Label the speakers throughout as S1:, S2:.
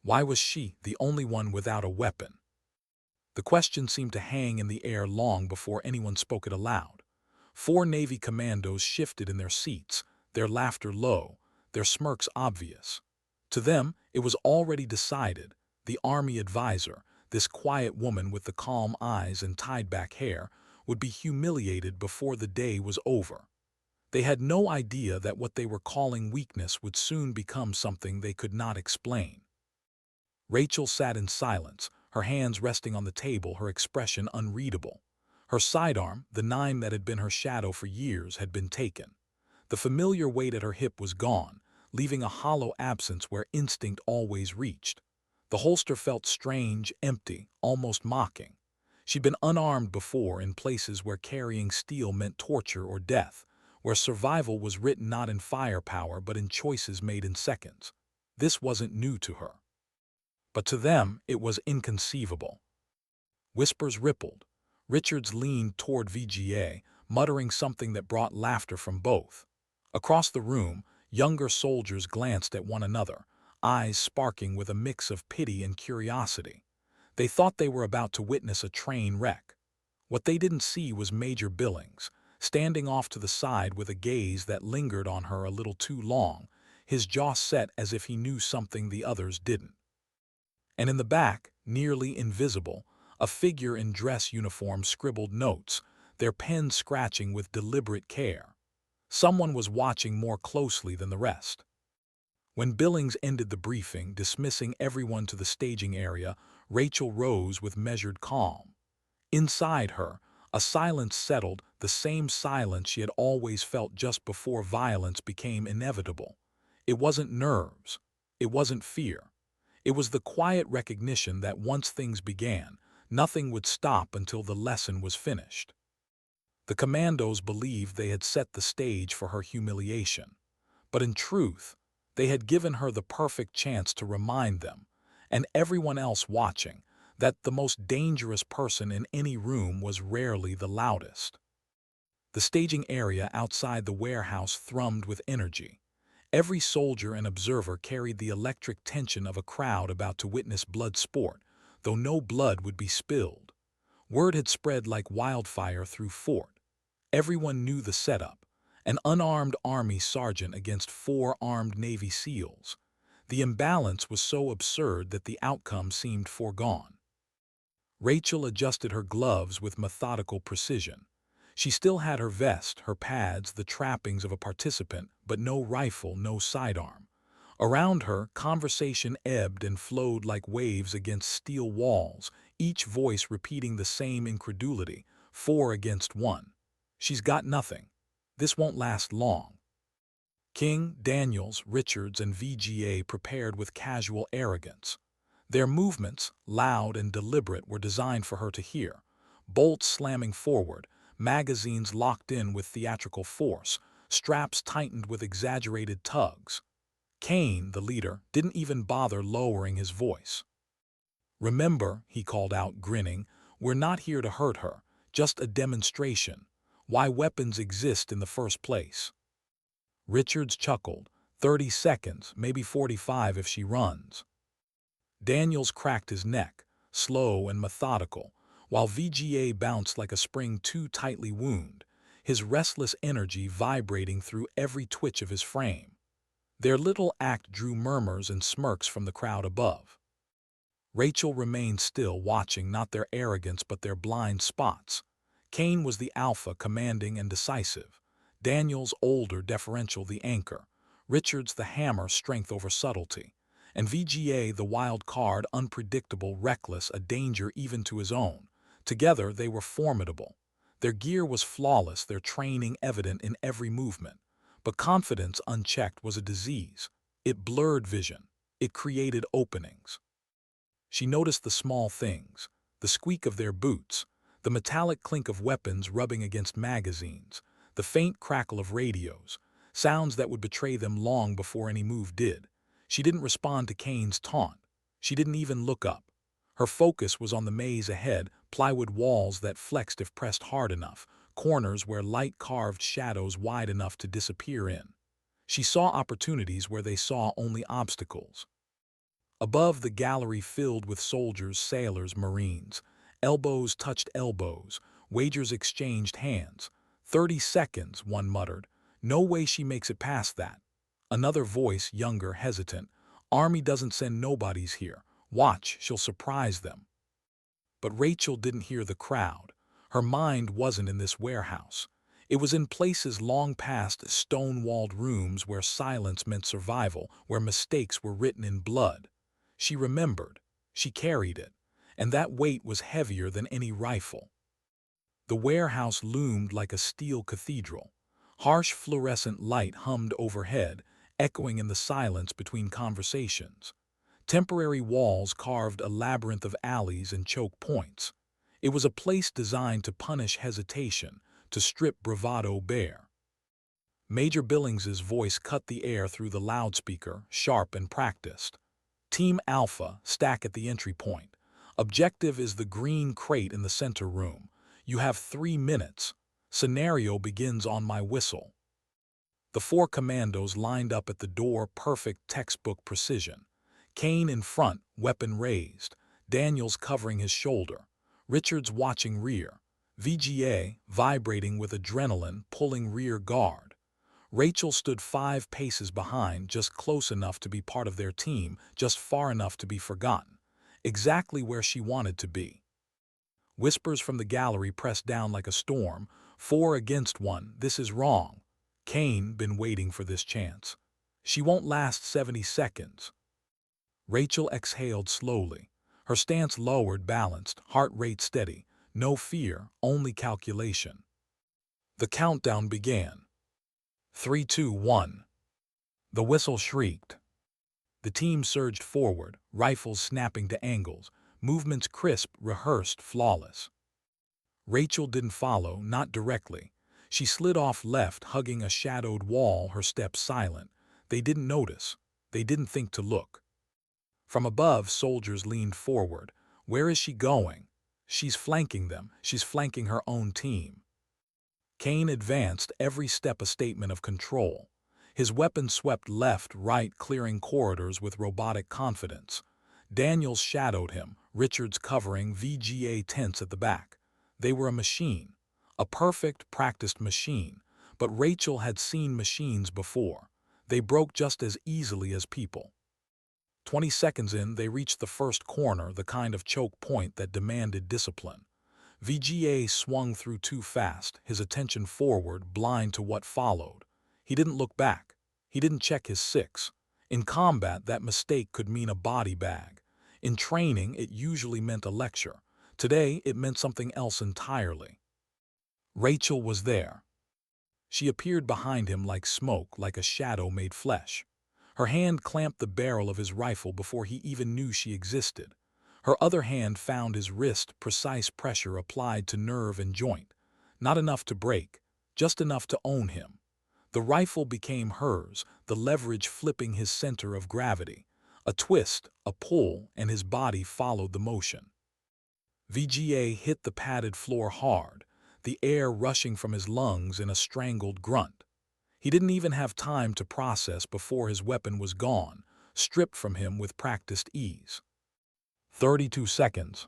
S1: Why was she the only one without a weapon? The question seemed to hang in the air long before anyone spoke it aloud. Four Navy commandos shifted in their seats, their laughter low, their smirks obvious. To them, it was already decided. The Army advisor, this quiet woman with the calm eyes and tied-back hair, would be humiliated before the day was over. They had no idea that what they were calling weakness would soon become something they could not explain. Rachel sat in silence, her hands resting on the table, her expression unreadable. Her sidearm, the nine that had been her shadow for years, had been taken. The familiar weight at her hip was gone, leaving a hollow absence where instinct always reached. The holster felt strange, empty, almost mocking. She'd been unarmed before in places where carrying steel meant torture or death, where survival was written not in firepower but in choices made in seconds. This wasn't new to her. But to them, it was inconceivable. Whispers rippled. Richards leaned toward VGA, muttering something that brought laughter from both. Across the room, younger soldiers glanced at one another, eyes sparking with a mix of pity and curiosity. They thought they were about to witness a train wreck. What they didn't see was Major Billings, standing off to the side with a gaze that lingered on her a little too long, his jaw set as if he knew something the others didn't. And in the back, nearly invisible, a figure in dress uniform scribbled notes, their pens scratching with deliberate care. Someone was watching more closely than the rest. When Billings ended the briefing, dismissing everyone to the staging area, Rachel rose with measured calm. Inside her, a silence settled, the same silence she had always felt just before violence became inevitable. It wasn't nerves. It wasn't fear. It was the quiet recognition that once things began, nothing would stop until the lesson was finished. The commandos believed they had set the stage for her humiliation. But in truth, they had given her the perfect chance to remind them, and everyone else watching, that the most dangerous person in any room was rarely the loudest. The staging area outside the warehouse thrummed with energy. Every soldier and observer carried the electric tension of a crowd about to witness blood sport, though no blood would be spilled. Word had spread like wildfire through fort. Everyone knew the setup: an unarmed Army sergeant against four armed Navy SEALs. The imbalance was so absurd that the outcome seemed foregone. Rachel adjusted her gloves with methodical precision. She still had her vest, her pads, the trappings of a participant, but no rifle, no sidearm. Around her, conversation ebbed and flowed like waves against steel walls, each voice repeating the same incredulity: 4 against 1. She's got nothing. This won't last long. King, Daniels, Richards, and VGA prepared with casual arrogance. Their movements, loud and deliberate, were designed for her to hear. Bolts slamming forward, magazines locked in with theatrical force, straps tightened with exaggerated tugs. Kane, the leader, didn't even bother lowering his voice. "Remember," he called out, grinning, "we're not here to hurt her, just a demonstration. Why weapons exist in the first place." Richards chuckled. 30 seconds, maybe 45 if she runs. Daniels cracked his neck, slow and methodical, while VGA bounced like a spring too tightly wound, his restless energy vibrating through every twitch of his frame. Their little act drew murmurs and smirks from the crowd above. Rachel remained still, watching not their arrogance but their blind spots. Kane was the alpha, commanding and decisive. Daniels, older, deferential, the anchor. Richards, the hammer, strength over subtlety. And VGA, the wild card, unpredictable, reckless, a danger even to his own. Together, they were formidable. Their gear was flawless, their training evident in every movement. But confidence unchecked was a disease. It blurred vision. It created openings. She noticed the small things: the squeak of their boots, the metallic clink of weapons rubbing against magazines, the faint crackle of radios, sounds that would betray them long before any move did. She didn't respond to Kane's taunt. She didn't even look up. Her focus was on the maze ahead, plywood walls that flexed if pressed hard enough, corners where light carved shadows wide enough to disappear in. She saw opportunities where they saw only obstacles. Above, the gallery filled with soldiers, sailors, marines. Elbows touched elbows. Wagers exchanged hands. 30 seconds, one muttered. No way she makes it past that. Another voice, younger, hesitant. Army doesn't send nobodies here. Watch, she'll surprise them. But Rachel didn't hear the crowd. Her mind wasn't in this warehouse. It was in places long past, stone-walled rooms where silence meant survival, where mistakes were written in blood. She remembered. She carried it. And that weight was heavier than any rifle. The warehouse loomed like a steel cathedral. Harsh fluorescent light hummed overhead, echoing in the silence between conversations. Temporary walls carved a labyrinth of alleys and choke points. It was a place designed to punish hesitation, to strip bravado bare. Major Billings's voice cut the air through the loudspeaker, sharp and practiced. Team Alpha, stack at the entry point. Objective is the green crate in the center room. You have 3 minutes. Scenario begins on my whistle. The 4 commandos lined up at the door, perfect textbook precision. Kane in front, weapon raised. Daniels covering his shoulder. Richards watching rear. VGA, vibrating with adrenaline, pulling rear guard. Rachel stood 5 paces behind, just close enough to be part of their team, just far enough to be forgotten. Exactly where she wanted to be. Whispers from the gallery pressed down like a storm. 4 against 1, this is wrong. Kane been waiting for this chance. She won't last 70 seconds. Rachel exhaled slowly. Her stance lowered, balanced, heart rate steady. No fear, only calculation. The countdown began. 3, 2, 1. The whistle shrieked. The team surged forward, rifles snapping to angles, movements crisp, rehearsed, flawless. Rachel didn't follow, not directly. She slid off left, hugging a shadowed wall, her steps silent. They didn't notice. They didn't think to look. From above, soldiers leaned forward. Where is she going? She's flanking them. She's flanking her own team. Kane advanced, every step a statement of control. His weapon swept left, right, clearing corridors with robotic confidence. Daniels shadowed him, Richards covering, VGA tense at the back. They were a machine. A perfect, practiced machine. But Rachel had seen machines before. They broke just as easily as people. 20 seconds in, they reached the first corner, the kind of choke point that demanded discipline. VGA swung through too fast, his attention forward, blind to what followed. He didn't look back. He didn't check his 6. In combat, that mistake could mean a body bag. In training, it usually meant a lecture. Today, it meant something else entirely. Rachel was there. She appeared behind him like smoke, like a shadow made flesh. Her hand clamped the barrel of his rifle before he even knew she existed. Her other hand found his wrist, precise pressure applied to nerve and joint. Not enough to break, just enough to own him. The rifle became hers, the leverage flipping his center of gravity. A twist, a pull, and his body followed the motion. VGA hit the padded floor hard, the air rushing from his lungs in a strangled grunt. He didn't even have time to process before his weapon was gone, stripped from him with practiced ease. 32 seconds.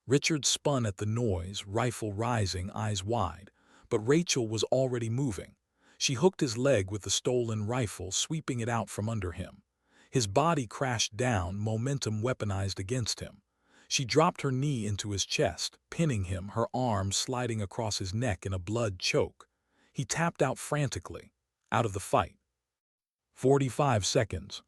S1: Richard spun at the noise, rifle rising, eyes wide, but Rachel was already moving. She hooked his leg with the stolen rifle, sweeping it out from under him. His body crashed down, momentum weaponized against him. She dropped her knee into his chest, pinning him, her arm sliding across his neck in a blood choke. He tapped out frantically, out of the fight. 45 seconds.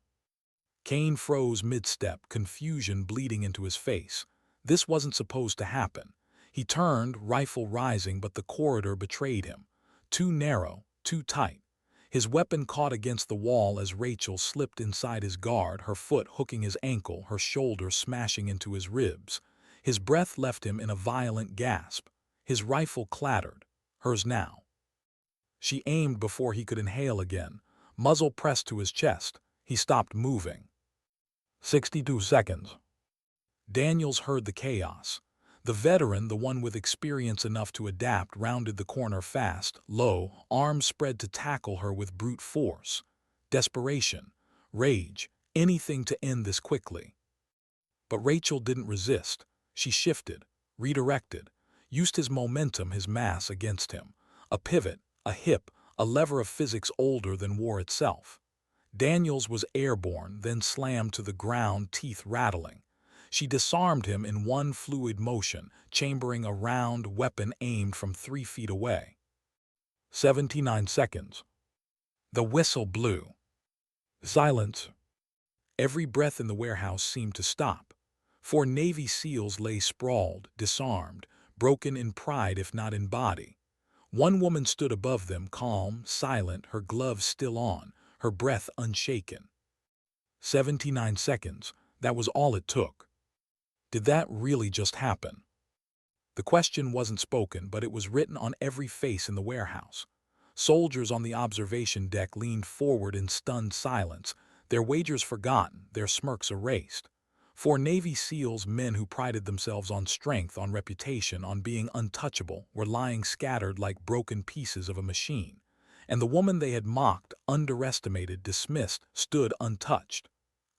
S1: Kane froze mid-step, confusion bleeding into his face. This wasn't supposed to happen. He turned, rifle rising, but the corridor betrayed him. Too narrow, too tight. His weapon caught against the wall as Rachel slipped inside his guard, her foot hooking his ankle, her shoulder smashing into his ribs. His breath left him in a violent gasp. His rifle clattered. Hers now. She aimed before he could inhale again. Muzzle pressed to his chest. He stopped moving. 62 seconds. Daniels heard the chaos. The veteran, the one with experience enough to adapt, rounded the corner fast, low, arms spread to tackle her with brute force. Desperation, rage, Anything to end this quickly. But Rachel didn't resist. She shifted, redirected, used his momentum, his mass against him. A pivot, a hip, a lever of physics older than war itself. Daniels was airborne, then slammed to the ground, teeth rattling. She disarmed him in one fluid motion, chambering a round weapon aimed from 3 feet away. 79 seconds. The whistle blew. Silence. Every breath in the warehouse seemed to stop. 4 Navy SEALs lay sprawled, disarmed, broken in pride if not in body. One woman stood above them, calm, silent, her gloves still on, her breath unshaken. 79 seconds. That was all it took. Did that really just happen? The question wasn't spoken, but it was written on every face in the warehouse. Soldiers on the observation deck leaned forward in stunned silence, their wagers forgotten, their smirks erased. 4 Navy SEALs, men who prided themselves on strength, on reputation, on being untouchable, were lying scattered like broken pieces of a machine. And the woman they had mocked, underestimated, dismissed, stood untouched,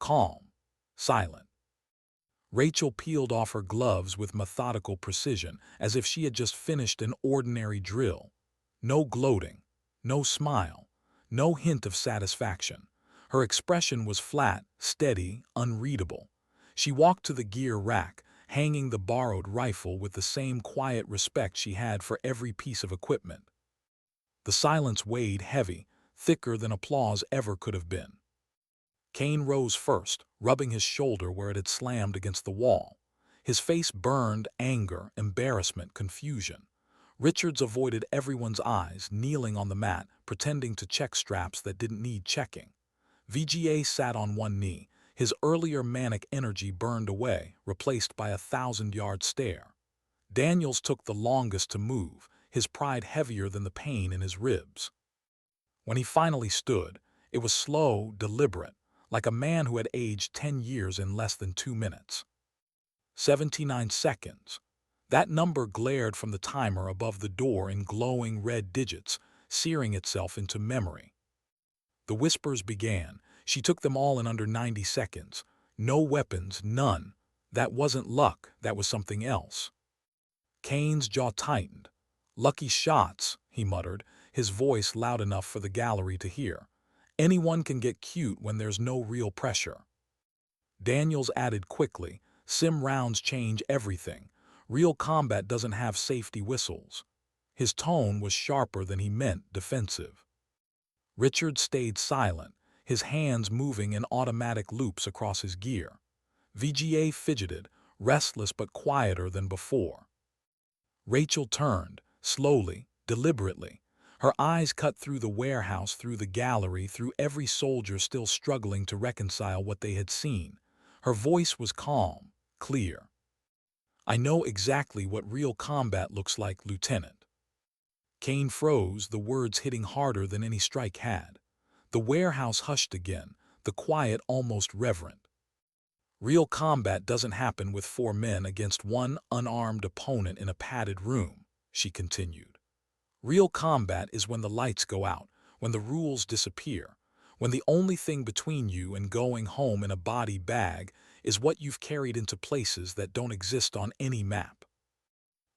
S1: calm, silent. Rachel peeled off her gloves with methodical precision, as if she had just finished an ordinary drill. No gloating, no smile, no hint of satisfaction. Her expression was flat, steady, unreadable. She walked to the gear rack, hanging the borrowed rifle with the same quiet respect she had for every piece of equipment. The silence weighed heavy, thicker than applause ever could have been. Kane rose first, rubbing his shoulder where it had slammed against the wall. His face burned, anger, embarrassment, confusion. Richards avoided everyone's eyes, kneeling on the mat, pretending to check straps that didn't need checking. VGA sat on one knee, his earlier manic energy burned away, replaced by a 1,000-yard stare. Daniels took the longest to move, his pride heavier than the pain in his ribs. When he finally stood, it was slow, deliberate, like a man who had aged 10 years in less than 2 minutes. 79 seconds. That number glared from the timer above the door in glowing red digits, searing itself into memory. The whispers began. She took them all in under 90 seconds. No weapons, none. That wasn't luck, that was something else. Kane's jaw tightened. Lucky shots, he muttered, his voice loud enough for the gallery to hear. Anyone can get cute when there's no real pressure. Daniels added quickly, sim rounds change everything. Real combat doesn't have safety whistles. His tone was sharper than he meant, defensive. Richard stayed silent, his hands moving in automatic loops across his gear. VGA fidgeted, restless but quieter than before. Rachel turned, slowly, deliberately. Her eyes cut through the warehouse, through the gallery, through every soldier still struggling to reconcile what they had seen. Her voice was calm, clear. "I know exactly what real combat looks like, Lieutenant." Kane froze, the words hitting harder than any strike had. The warehouse hushed again, the quiet almost reverent. "Real combat doesn't happen with 4 men against one unarmed opponent in a padded room," she continued. "Real combat is when the lights go out, when the rules disappear, when the only thing between you and going home in a body bag is what you've carried into places that don't exist on any map."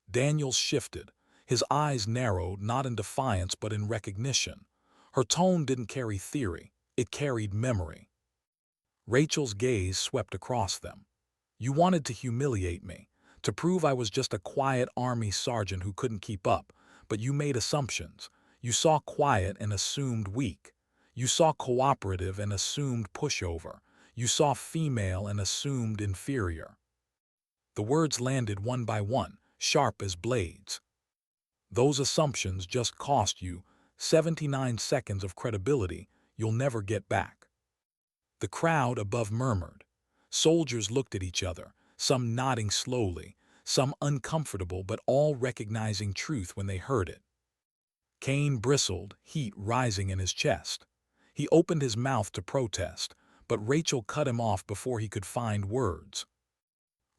S1: Daniels shifted. His eyes narrowed, not in defiance but in recognition. Her tone didn't carry theory, it carried memory. Rachel's gaze swept across them. "You wanted to humiliate me, to prove I was just a quiet army sergeant who couldn't keep up, but you made assumptions. You saw quiet and assumed weak. You saw cooperative and assumed pushover. You saw female and assumed inferior." The words landed one by one, sharp as blades. "Those assumptions just cost you 79 seconds of credibility you'll never get back." The crowd above murmured. Soldiers looked at each other, some nodding slowly, some uncomfortable but all recognizing truth when they heard it. Kane bristled, heat rising in his chest. He opened his mouth to protest, but Rachel cut him off before he could find words.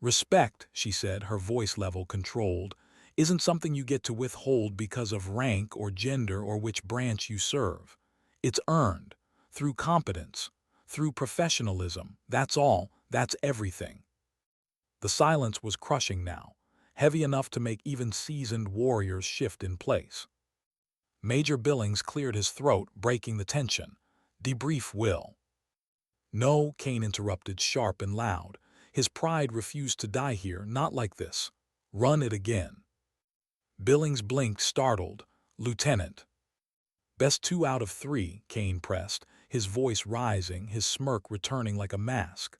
S1: "Respect," she said, her voice level controlled, "isn't something you get to withhold because of rank or gender or which branch you serve. It's earned, through competence, Through professionalism, that's all, that's everything. The silence was crushing now, heavy enough to make even seasoned warriors shift in place. Major Billings cleared his throat, breaking the tension. "Debrief, Will." "No," Kane interrupted, sharp and loud. His pride refused to die here, not like this. "Run it again." Billings blinked, startled. "Lieutenant." "Best 2 out of 3, Kane pressed, his voice rising, his smirk returning like a mask.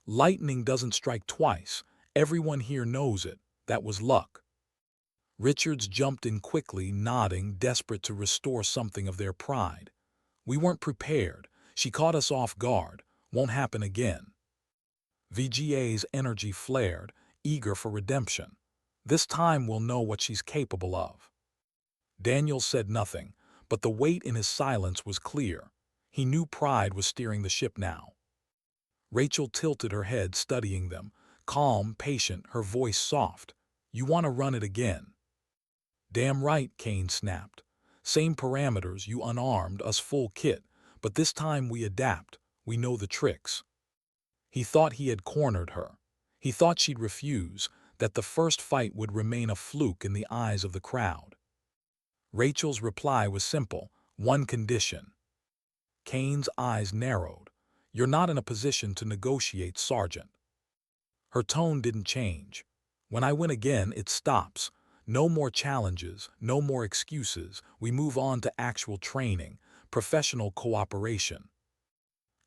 S1: "Lightning doesn't strike twice. Everyone here knows it. That was luck." Richards jumped in quickly, nodding, desperate to restore something of their pride. "We weren't prepared. She caught us off guard. Won't happen again." VGA's energy flared, eager for redemption. "This time we'll know what she's capable of." Daniel said nothing, but the weight in his silence was clear. He knew pride was steering the ship now. Rachel tilted her head, studying them, calm, patient, her voice soft. "You want to run it again?" "Damn right," Kane snapped. "Same parameters, you unarmed, us full kit, but this time we adapt. We know the tricks." He thought he had cornered her. He thought she'd refuse, that the first fight would remain a fluke in the eyes of the crowd. Rachel's reply was simple: one condition. Kane's eyes narrowed. "You're not in a position to negotiate, Sergeant." Her tone didn't change. "When I win again, it stops. No more challenges, no more excuses. We move on to actual training, professional cooperation."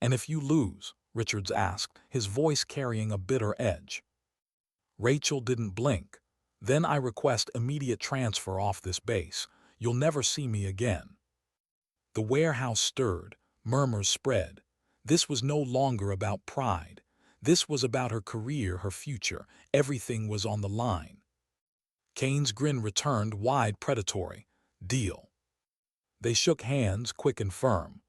S1: "And if you lose?" Richards asked, his voice carrying a bitter edge. Rachel didn't blink. "Then I request immediate transfer off this base. You'll never see me again." The warehouse stirred, murmurs spread. This was no longer about pride. This was about her career, her future. Everything was on the line. Kane's grin returned, wide, predatory. "Deal." They shook hands, quick and firm.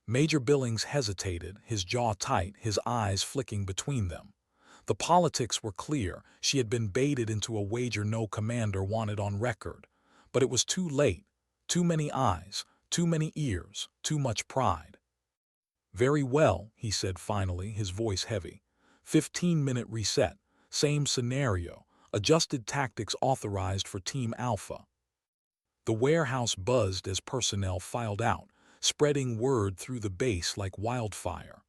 S1: Major Billings hesitated, his jaw tight, his eyes flicking between them. The politics were clear. She had been baited into a wager no commander wanted on record. But it was too late. Too many eyes, too many ears, too much pride. "Very well," he said finally, his voice heavy. 15-minute reset. Same scenario. Adjusted tactics authorized for Team Alpha. The warehouse buzzed as personnel filed out, spreading word through the base like wildfire.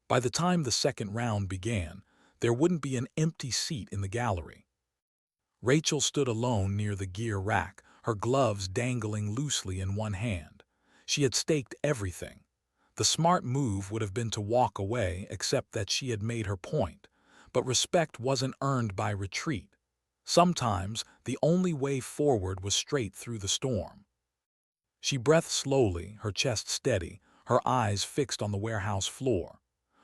S1: By the time the second round began, there wouldn't be an empty seat in the gallery. Rachel stood alone near the gear rack, her gloves dangling loosely in one hand. She had staked everything. The smart move would have been to walk away, except that she had made her point. But respect wasn't earned by retreat. Sometimes the only way forward was straight through the storm. She breathed slowly, her chest steady, her eyes fixed on the warehouse floor.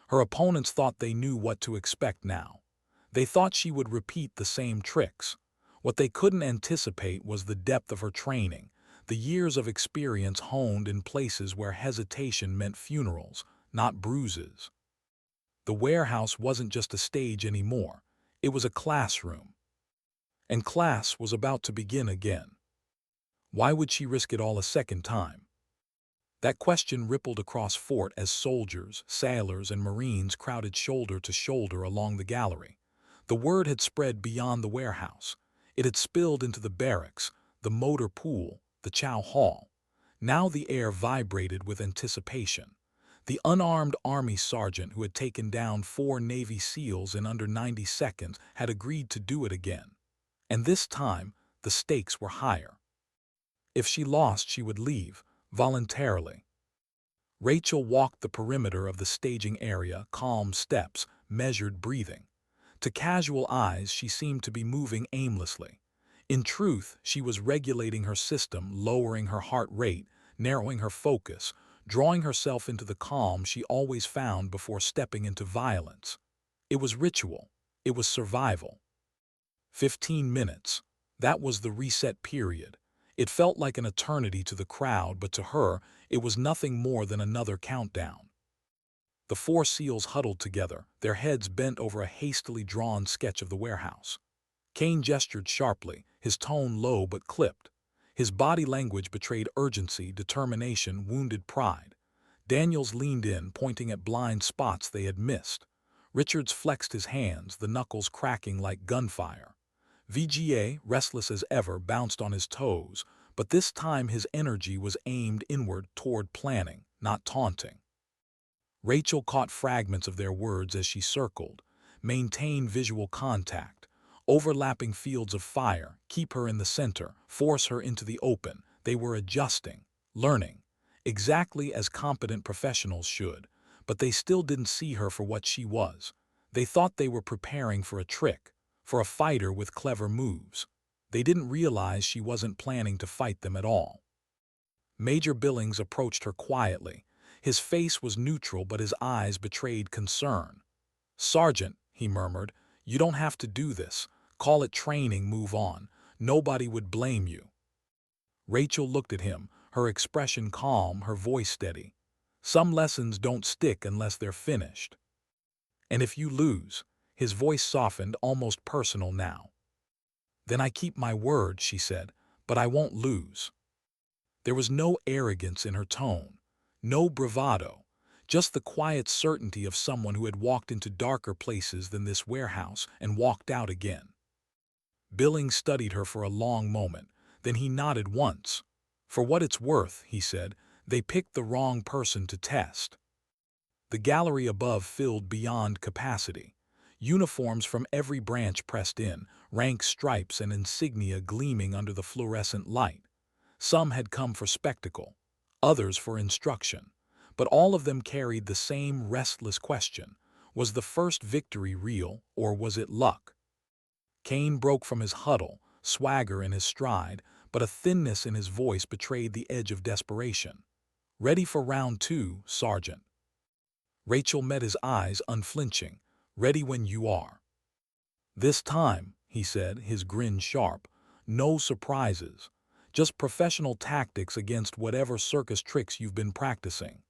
S1: Her opponents thought they knew what to expect now. They thought she would repeat the same tricks. What they couldn't anticipate was the depth of her training, the years of experience honed in places where hesitation meant funerals, not bruises. The warehouse wasn't just a stage anymore. It was a classroom. And class was about to begin again. Why would she risk it all a second time? That question rippled across fort as soldiers, sailors, and Marines crowded shoulder to shoulder along the gallery. The word had spread beyond the warehouse. It had spilled into the barracks, the motor pool, the chow hall. Now the air vibrated with anticipation. The unarmed Army sergeant who had taken down 4 Navy SEALs in under 90 seconds had agreed to do it again. And this time, the stakes were higher. If she lost, she would leave, voluntarily. Rachel walked the perimeter of the staging area, calm steps, measured breathing. To casual eyes, she seemed to be moving aimlessly. In truth, she was regulating her system, lowering her heart rate, narrowing her focus, drawing herself into the calm she always found before stepping into violence. It was ritual. It was survival. 15 minutes. That was the reset period. It felt like an eternity to the crowd, but to her, it was nothing more than another countdown. The 4 SEALs huddled together, their heads bent over a hastily drawn sketch of the warehouse. Kane gestured sharply, his tone low but clipped. His body language betrayed urgency, determination, wounded pride. Daniels leaned in, pointing at blind spots they had missed. Richards flexed his hands, the knuckles cracking like gunfire. VGA, restless as ever, bounced on his toes, but this time his energy was aimed inward toward planning, not taunting. Rachel caught fragments of their words as she circled. Maintain visual contact. Overlapping fields of fire, keep her in the center, force her into the open. They were adjusting, learning, exactly as competent professionals should, but they still didn't see her for what she was. They thought they were preparing for a trick, for a fighter with clever moves. They didn't realize she wasn't planning to fight them at all. Major Billings approached her quietly. His face was neutral, but his eyes betrayed concern. "Sergeant," he murmured, "you don't have to do this. Call it training, move on. Nobody would blame you." Rachel looked at him, her expression calm, her voice steady. "Some lessons don't stick unless they're finished. And if you lose," his voice softened, almost personal now. "Then I keep my word," she said, "but I won't lose." There was no arrogance in her tone, no bravado, just the quiet certainty of someone who had walked into darker places than this warehouse and walked out again. Billings studied her for a long moment, then he nodded once. "For what it's worth," he said, "they picked the wrong person to test." The gallery above filled beyond capacity. Uniforms from every branch pressed in, rank stripes and insignia gleaming under the fluorescent light. Some had come for spectacle, others for instruction, but all of them carried the same restless question: was the first victory real, or was it luck? Kane broke from his huddle, swagger in his stride, but a thinness in his voice betrayed the edge of desperation. "Ready for round 2, Sergeant." Rachel met his eyes, unflinching. "Ready when you are." "This time," he said, his grin sharp, "no surprises. Just professional tactics against whatever circus tricks you've been practicing."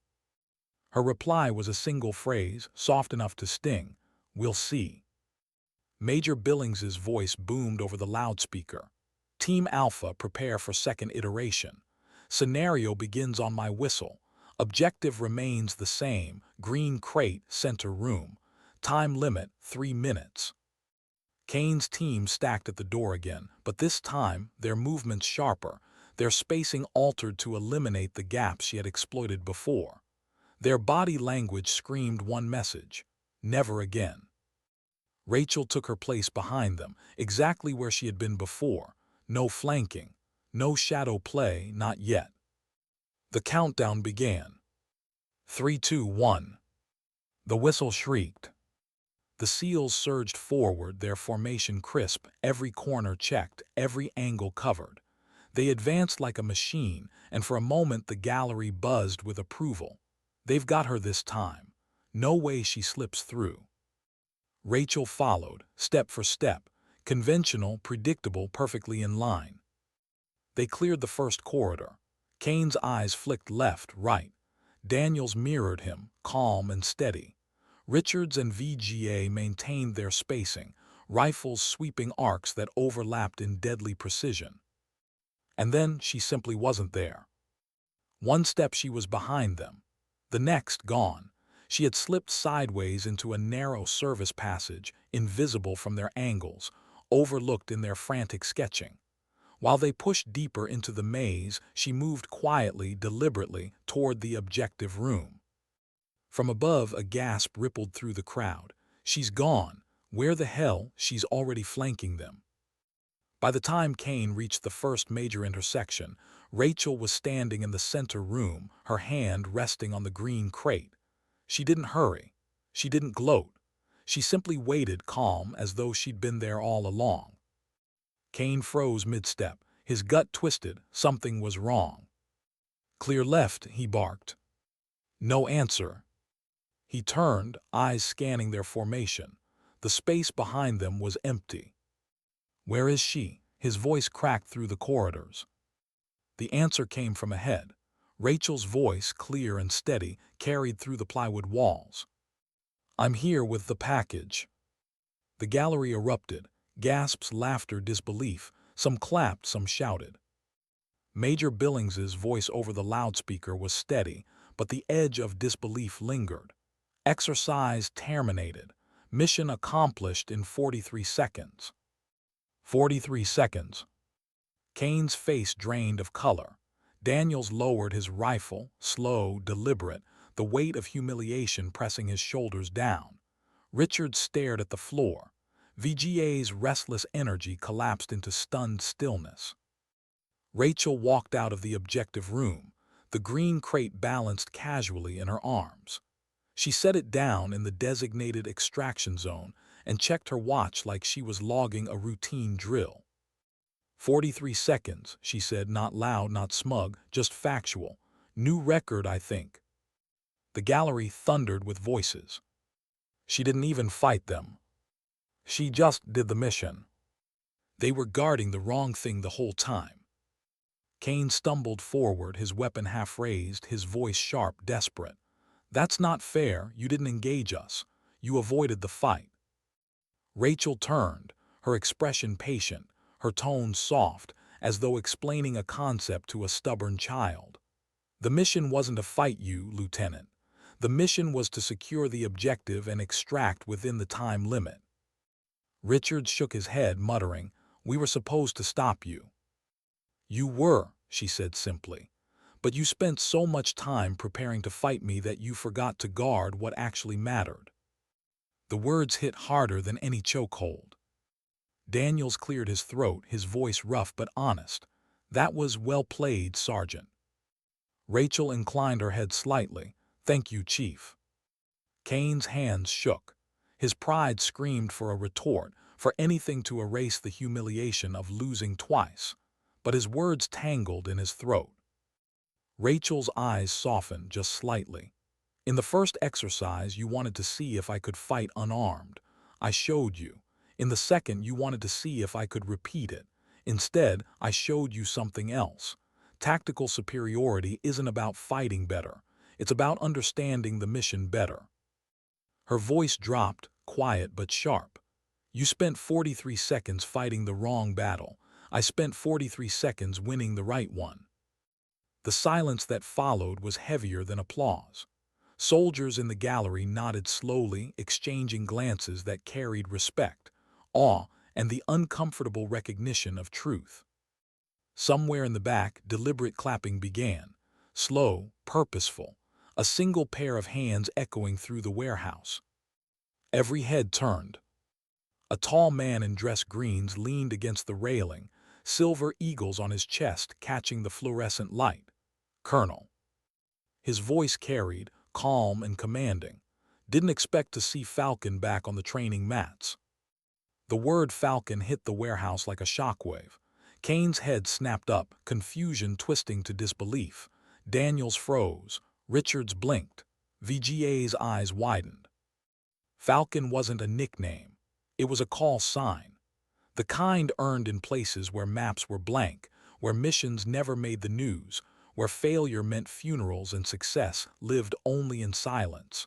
S1: Her reply was a single phrase, soft enough to sting: "We'll see." Major Billings's voice boomed over the loudspeaker. "Team Alpha, prepare for second iteration. Scenario begins on my whistle. Objective remains the same, green crate, center room. Time limit, 3 minutes." Kane's team stacked at the door again, but this time, their movements sharper, their spacing altered to eliminate the gaps she had exploited before. Their body language screamed one message: never again. Rachel took her place behind them, exactly where she had been before. No flanking, no shadow play, not yet. The countdown began. 3, 2, 1. The whistle shrieked. The SEALs surged forward, their formation crisp, every corner checked, every angle covered. They advanced like a machine, and for a moment the gallery buzzed with approval. They've got her this time. No way she slips through. Rachel followed, step for step, conventional, predictable, perfectly in line. They cleared the first corridor. Kane's eyes flicked left, right. Daniels mirrored him, calm and steady. Richards and VGA maintained their spacing, rifles sweeping arcs that overlapped in deadly precision. And then she simply wasn't there. One step she was behind them. The next, gone. She had slipped sideways into a narrow service passage, invisible from their angles, overlooked in their frantic sketching. While they pushed deeper into the maze, she moved quietly, deliberately, toward the objective room. From above, a gasp rippled through the crowd. "She's gone. Where the hell?" "She's already flanking them." By the time Kane reached the first major intersection, Rachel was standing in the center room, her hand resting on the green crate. She didn't hurry. She didn't gloat. She simply waited, calm, as though she'd been there all along. Kane froze mid-step, his gut twisted. Something was wrong. "Clear left," he barked. No answer. He turned, eyes scanning their formation. The space behind them was empty. "Where is she?" His voice cracked through the corridors. The answer came from ahead. Rachel's voice, clear and steady, carried through the plywood walls. "I'm here with the package." The gallery erupted. Gasps, laughter, disbelief. Some clapped, some shouted. Major Billings's voice over the loudspeaker was steady, but the edge of disbelief lingered. Exercise terminated. Mission accomplished in 43 seconds. 43 seconds. Kane's face drained of color. Daniels lowered his rifle, slow, deliberate, the weight of humiliation pressing his shoulders down. Richard stared at the floor. VGA's restless energy collapsed into stunned stillness. Rachel walked out of the objective room, the green crate balanced casually in her arms. She set it down in the designated extraction zone and checked her watch like she was logging a routine drill. 43 seconds, she said, not loud, not smug, just factual. New record, I think. The gallery thundered with voices. She didn't even fight them. She just did the mission. They were guarding the wrong thing the whole time. Kane stumbled forward, his weapon half raised, his voice sharp, desperate. That's not fair. You didn't engage us. You avoided the fight. Rachel turned, her expression patient, her tone soft, as though explaining a concept to a stubborn child. The mission wasn't to fight you, Lieutenant. The mission was to secure the objective and extract within the time limit. Richard shook his head, muttering, "We were supposed to stop you." "You were," she said simply. "But you spent so much time preparing to fight me that you forgot to guard what actually mattered." The words hit harder than any chokehold. Daniels cleared his throat, his voice rough but honest. "That was well played, Sergeant." Rachel inclined her head slightly. "Thank you, Chief." Kane's hands shook. His pride screamed for a retort, for anything to erase the humiliation of losing twice. But his words tangled in his throat. Rachel's eyes softened just slightly. "In the first exercise, you wanted to see if I could fight unarmed. I showed you. In the second, you wanted to see if I could repeat it. Instead, I showed you something else. Tactical superiority isn't about fighting better. It's about understanding the mission better." Her voice dropped, quiet but sharp. "You spent 43 seconds fighting the wrong battle. I spent 43 seconds winning the right one." The silence that followed was heavier than applause. Soldiers in the gallery nodded slowly, exchanging glances that carried respect, awe, and the uncomfortable recognition of truth. Somewhere in the back, deliberate clapping began, slow, purposeful, a single pair of hands echoing through the warehouse. Every head turned. A tall man in dress greens leaned against the railing, silver eagles on his chest catching the fluorescent light. "Colonel." His voice carried, calm and commanding. "Didn't expect to see Falcon back on the training mats." The word Falcon hit the warehouse like a shockwave. Kane's head snapped up, confusion twisting to disbelief. Daniels froze. Richards blinked. VGA's eyes widened. Falcon wasn't a nickname. It was a call sign. The kind earned in places where maps were blank, where missions never made the news, where failure meant funerals and success lived only in silence.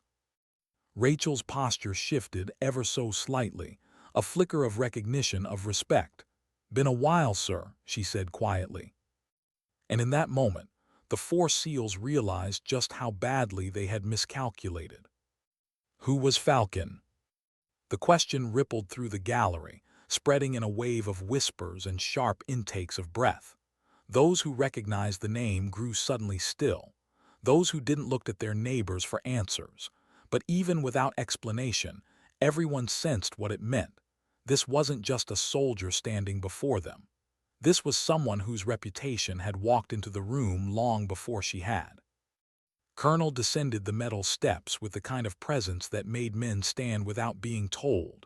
S1: Rachel's posture shifted ever so slightly, a flicker of recognition, of respect. "Been a while, sir," she said quietly. And in that moment, the four SEALs realized just how badly they had miscalculated. Who was Falcon? The question rippled through the gallery, spreading in a wave of whispers and sharp intakes of breath. Those who recognized the name grew suddenly still. Those who didn't looked at their neighbors for answers. But even without explanation, everyone sensed what it meant. This wasn't just a soldier standing before them. This was someone whose reputation had walked into the room long before she had. Colonel descended the metal steps with the kind of presence that made men stand without being told.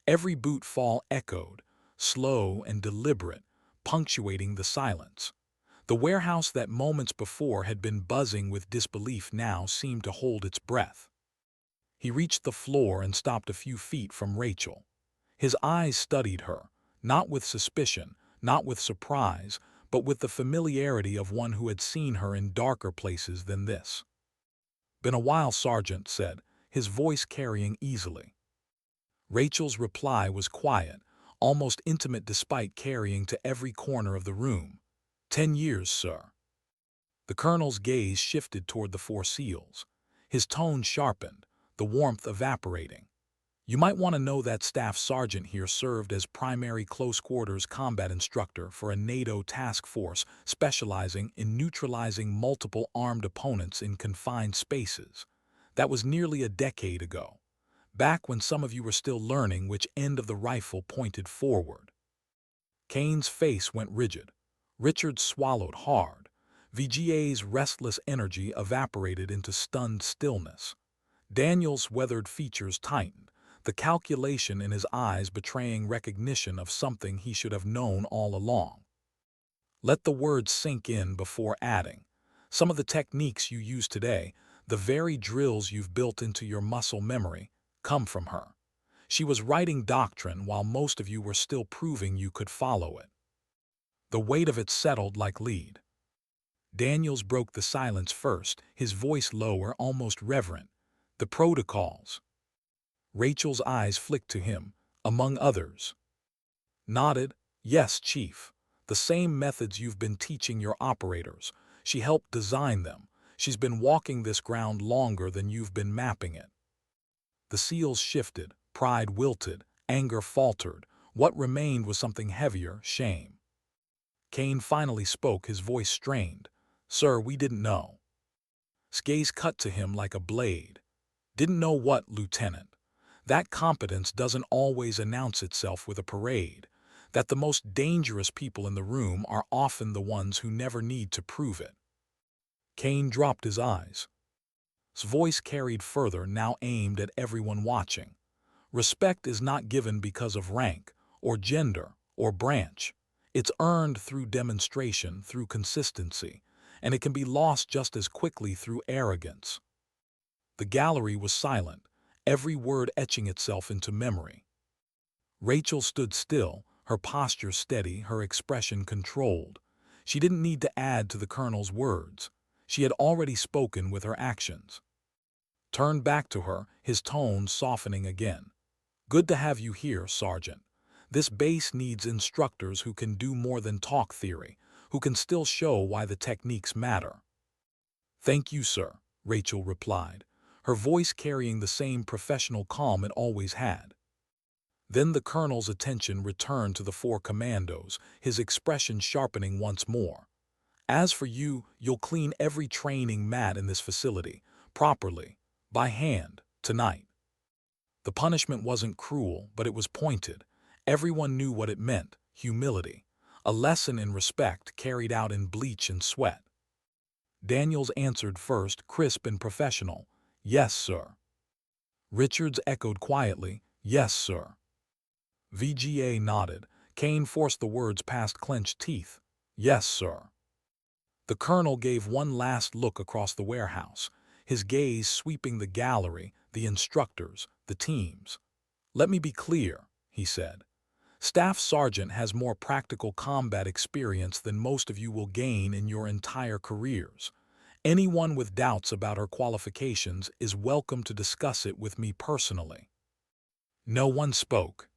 S1: Every boot fall echoed, slow and deliberate, punctuating the silence. The warehouse that moments before had been buzzing with disbelief now seemed to hold its breath. He reached the floor and stopped a few feet from Rachel. His eyes studied her, not with suspicion, not with surprise, but with the familiarity of one who had seen her in darker places than this. "Been a while," Sergeant said, his voice carrying easily. Rachel's reply was quiet, almost intimate despite carrying to every corner of the room. 10 years, sir." The colonel's gaze shifted toward the four SEALs. His tone sharpened, the warmth evaporating. You might want to know that Staff Sergeant here served as primary close-quarters combat instructor for a NATO task force specializing in neutralizing multiple armed opponents in confined spaces. That was nearly a decade ago, back when some of you were still learning which end of the rifle pointed forward. Kane's face went rigid. Richard swallowed hard. VGA's restless energy evaporated into stunned stillness. Daniel's weathered features tightened, the calculation in his eyes betraying recognition of something he should have known all along. Let the words sink in before adding. Some of the techniques you use today, the very drills you've built into your muscle memory, come from her. She was writing doctrine while most of you were still proving you could follow it. The weight of it settled like lead. Daniels broke the silence first, his voice lower, almost reverent. The protocols. Rachel's eyes flicked to him, among others. Nodded, yes, Chief. The same methods you've been teaching your operators. She helped design them. She's been walking this ground longer than you've been mapping it. The SEALs shifted, pride wilted, anger faltered. What remained was something heavier, shame. Kane finally spoke, his voice strained. Sir, we didn't know. Gaze cut to him like a blade. Didn't know what, Lieutenant? That competence doesn't always announce itself with a parade. That the most dangerous people in the room are often the ones who never need to prove it. Kane dropped his eyes. His voice carried further, now aimed at everyone watching. Respect is not given because of rank, or gender, or branch. It's earned through demonstration, through consistency, and it can be lost just as quickly through arrogance. The gallery was silent, every word etching itself into memory. Rachel stood still, her posture steady, her expression controlled. She didn't need to add to the colonel's words. She had already spoken with her actions. Turned back to her, his tone softening again. Good to have you here, Sergeant. This base needs instructors who can do more than talk theory, who can still show why the techniques matter. Thank you, sir, Rachel replied, her voice carrying the same professional calm it always had. Then the colonel's attention returned to the four commandos, his expression sharpening once more. As for you, you'll clean every training mat in this facility, properly, by hand, tonight. The punishment wasn't cruel, but it was pointed. Everyone knew what it meant, humility, a lesson in respect carried out in bleach and sweat. Daniels answered first, crisp and professional, yes, sir. Richards echoed quietly, yes, sir. VGA nodded. Kane forced the words past clenched teeth, yes, sir. The colonel gave one last look across the warehouse, his gaze sweeping the gallery, the instructors, the teams. Let me be clear, he said. Staff Sergeant has more practical combat experience than most of you will gain in your entire careers. Anyone with doubts about her qualifications is welcome to discuss it with me personally. No one spoke.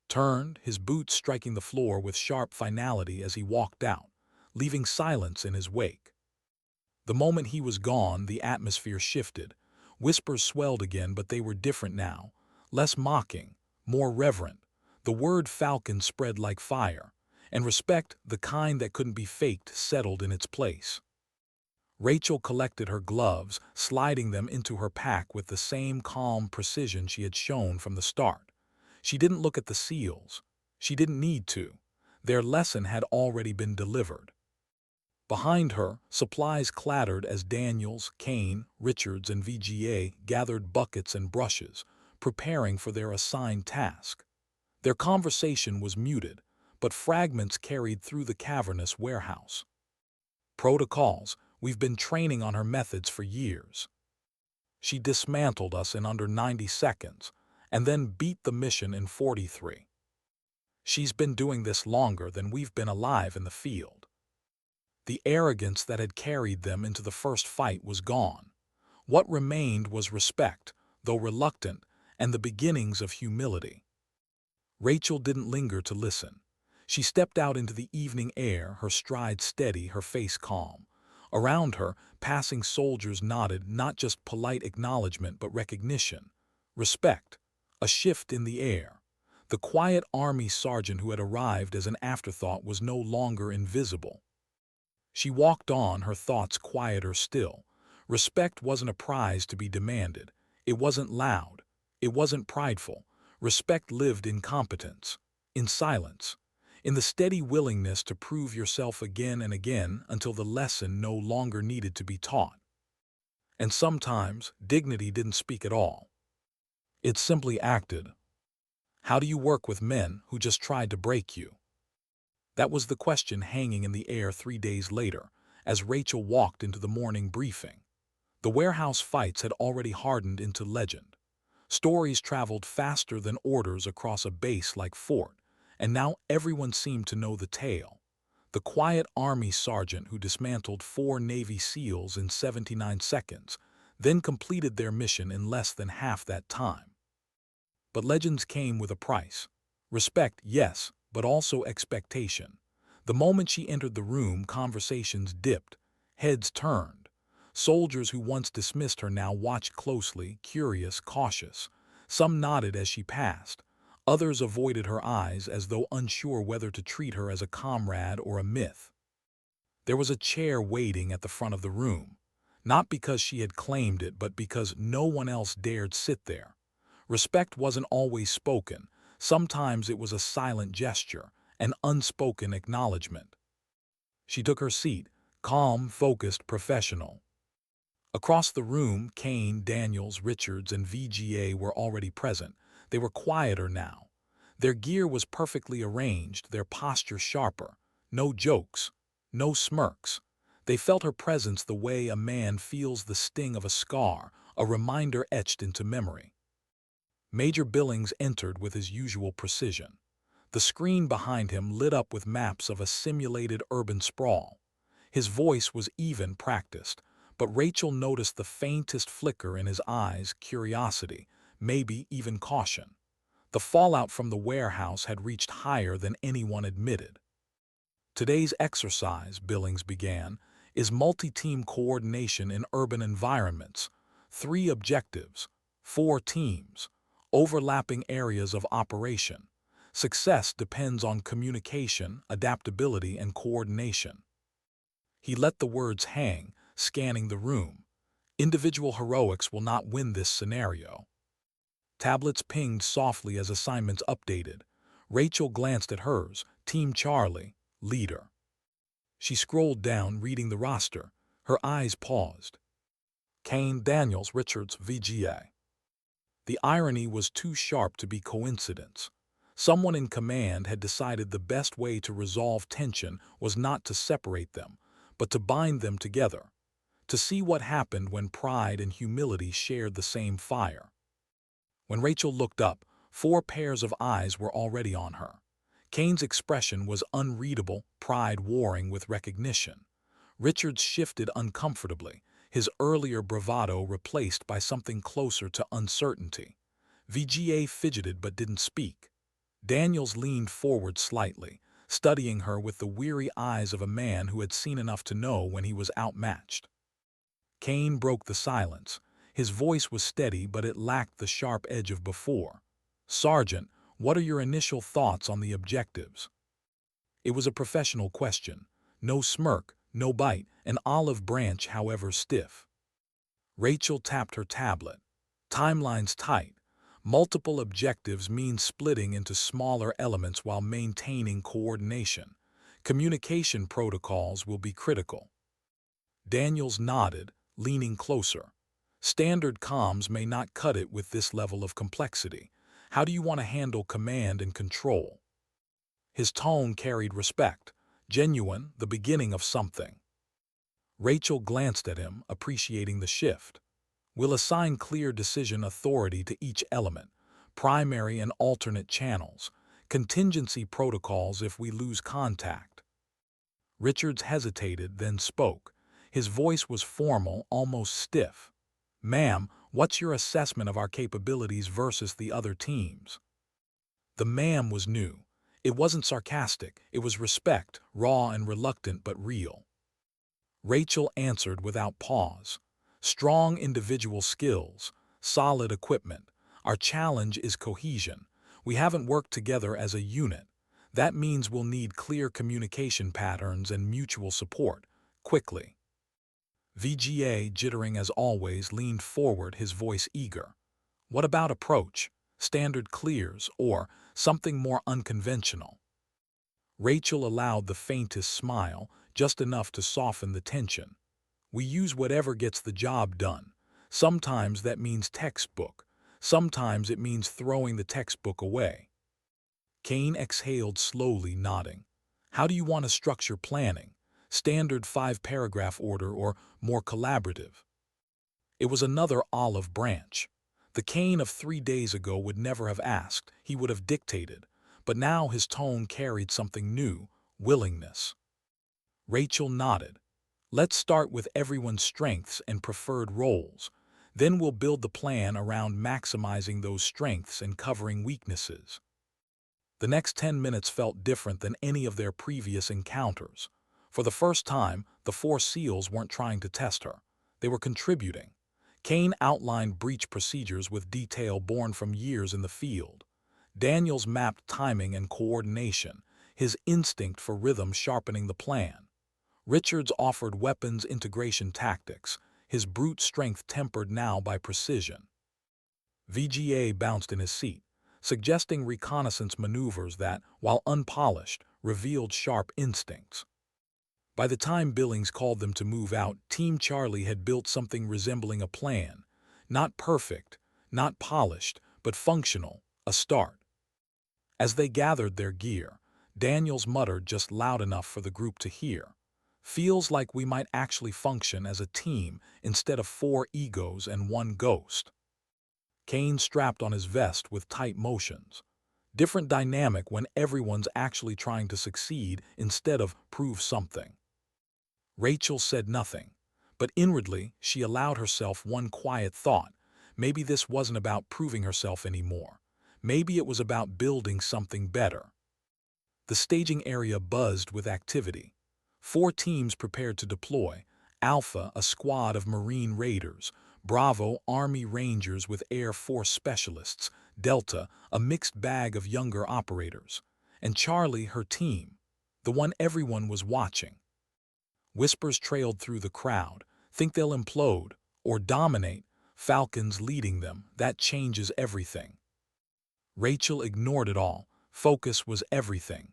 S1: Turned, his boots striking the floor with sharp finality as he walked out, leaving silence in his wake. The moment he was gone, the atmosphere shifted. Whispers swelled again, but they were different now, less mocking, more reverent. The word Falcon spread like fire, and respect, the kind that couldn't be faked, settled in its place. Rachel collected her gloves, sliding them into her pack with the same calm precision she had shown from the start. She didn't look at the SEALs. She didn't need to. Their lesson had already been delivered. Behind her, supplies clattered as Daniels, Kane, Richards, and VGA gathered buckets and brushes, preparing for their assigned task. Their conversation was muted, but fragments carried through the cavernous warehouse. Protocols, we've been training on her methods for years. She dismantled us in under 90 seconds, and then beat the mission in 43. She's been doing this longer than we've been alive in the field. The arrogance that had carried them into the first fight was gone. What remained was respect, though reluctant, and the beginnings of humility. Rachel didn't linger to listen. She stepped out into the evening air, her stride steady, her face calm. Around her, passing soldiers nodded not just polite acknowledgement but recognition. Respect. A shift in the air. The quiet army sergeant who had arrived as an afterthought was no longer invisible. She walked on, her thoughts quieter still. Respect wasn't a prize to be demanded. It wasn't loud. It wasn't prideful. Respect lived in competence, in silence, in the steady willingness to prove yourself again and again until the lesson no longer needed to be taught. And sometimes, dignity didn't speak at all. It simply acted. How do you work with men who just tried to break you? That was the question hanging in the air 3 days later, as Rachel walked into the morning briefing. The warehouse fights had already hardened into legend. Stories traveled faster than orders across a base like Fort, and now everyone seemed to know the tale. The quiet army sergeant who dismantled 4 Navy SEALs in 79 seconds, then completed their mission in less than half that time. But legends came with a price. Respect, yes, but also expectation. The moment she entered the room, conversations dipped, heads turned. Soldiers who once dismissed her now watched closely, curious, cautious. Some nodded as she passed. Others avoided her eyes as though unsure whether to treat her as a comrade or a myth. There was a chair waiting at the front of the room, not because she had claimed it, but because no one else dared sit there. Respect wasn't always spoken. Sometimes it was a silent gesture, an unspoken acknowledgement. She took her seat, calm, focused, professional. Across the room, Kane, Daniels, Richards, and VGA were already present. They were quieter now. Their gear was perfectly arranged, their posture sharper. No jokes, no smirks. They felt her presence the way a man feels the sting of a scar, a reminder etched into memory. Major Billings entered with his usual precision. The screen behind him lit up with maps of a simulated urban sprawl. His voice was even, practiced, but Rachel noticed the faintest flicker in his eyes, curiosity, maybe even caution. The fallout from the warehouse had reached higher than anyone admitted. Today's exercise, Billings began, is multi-team coordination in urban environments. 3 objectives, 4 teams, overlapping areas of operation. Success depends on communication, adaptability, and coordination. He let the words hang, scanning the room. Individual heroics will not win this scenario. Tablets pinged softly as assignments updated. Rachel glanced at hers, Team Charlie, leader. She scrolled down, reading the roster. Her eyes paused. Kane, Daniels, Richards, VGA. The irony was too sharp to be coincidence. Someone in command had decided the best way to resolve tension was not to separate them, but to bind them together, to see what happened when pride and humility shared the same fire. When Rachel looked up, 4 pairs of eyes were already on her. Kane's expression was unreadable, pride warring with recognition. Richards shifted uncomfortably, his earlier bravado replaced by something closer to uncertainty. VGA fidgeted but didn't speak. Daniels leaned forward slightly, studying her with the weary eyes of a man who had seen enough to know when he was outmatched. Kane broke the silence. His voice was steady, but it lacked the sharp edge of before. "Sergeant, what are your initial thoughts on the objectives?" It was a professional question. No smirk, no bite, an olive branch however stiff. Rachel tapped her tablet. Timelines tight. Multiple objectives mean splitting into smaller elements while maintaining coordination. Communication protocols will be critical. Daniels nodded, leaning closer. Standard comms may not cut it with this level of complexity. How do you want to handle command and control? His tone carried respect, genuine, the beginning of something. Rachel glanced at him, appreciating the shift. We'll assign clear decision authority to each element, primary and alternate channels, contingency protocols if we lose contact. Richards hesitated, then spoke. His voice was formal, almost stiff. "Ma'am, what's your assessment of our capabilities versus the other teams?" The ma'am was new. It wasn't sarcastic, it was respect, raw and reluctant but real. Rachel answered without pause. Strong individual skills, solid equipment. Our challenge is cohesion. We haven't worked together as a unit. That means we'll need clear communication patterns and mutual support, quickly. VGA, jittering as always, leaned forward, his voice eager. What about approach? Standard clears, or something more unconventional? Rachel allowed the faintest smile, just enough to soften the tension. We use whatever gets the job done. Sometimes that means textbook. Sometimes it means throwing the textbook away. Kane exhaled slowly, nodding. How do you want to structure planning? Standard 5-paragraph order or more collaborative? It was another olive branch. The Kane of 3 days ago would never have asked, he would have dictated. But now his tone carried something new, willingness. Rachel nodded. Let's start with everyone's strengths and preferred roles. Then we'll build the plan around maximizing those strengths and covering weaknesses. The next 10 minutes felt different than any of their previous encounters. For the first time, the 4 SEALs weren't trying to test her. They were contributing. Kane outlined breach procedures with detail born from years in the field. Daniels mapped timing and coordination, his instinct for rhythm sharpening the plan. Richards offered weapons integration tactics, his brute strength tempered now by precision. VGA bounced in his seat, suggesting reconnaissance maneuvers that, while unpolished, revealed sharp instincts. By the time Billings called them to move out, Team Charlie had built something resembling a plan. Not perfect, not polished, but functional, a start. As they gathered their gear, Daniels muttered just loud enough for the group to hear. Feels like we might actually function as a team instead of 4 egos and 1 ghost. Kane strapped on his vest with tight motions. Different dynamic when everyone's actually trying to succeed instead of prove something. Rachel said nothing, but inwardly she allowed herself one quiet thought. Maybe this wasn't about proving herself anymore. Maybe it was about building something better. The staging area buzzed with activity. 4 teams prepared to deploy. Alpha, a squad of Marine Raiders. Bravo, Army Rangers with Air Force specialists. Delta, a mixed bag of younger operators. And Charlie, her team, the one everyone was watching. Whispers trailed through the crowd. Think they'll implode or dominate. Falcons leading them. That changes everything. Rachel ignored it all. Focus was everything.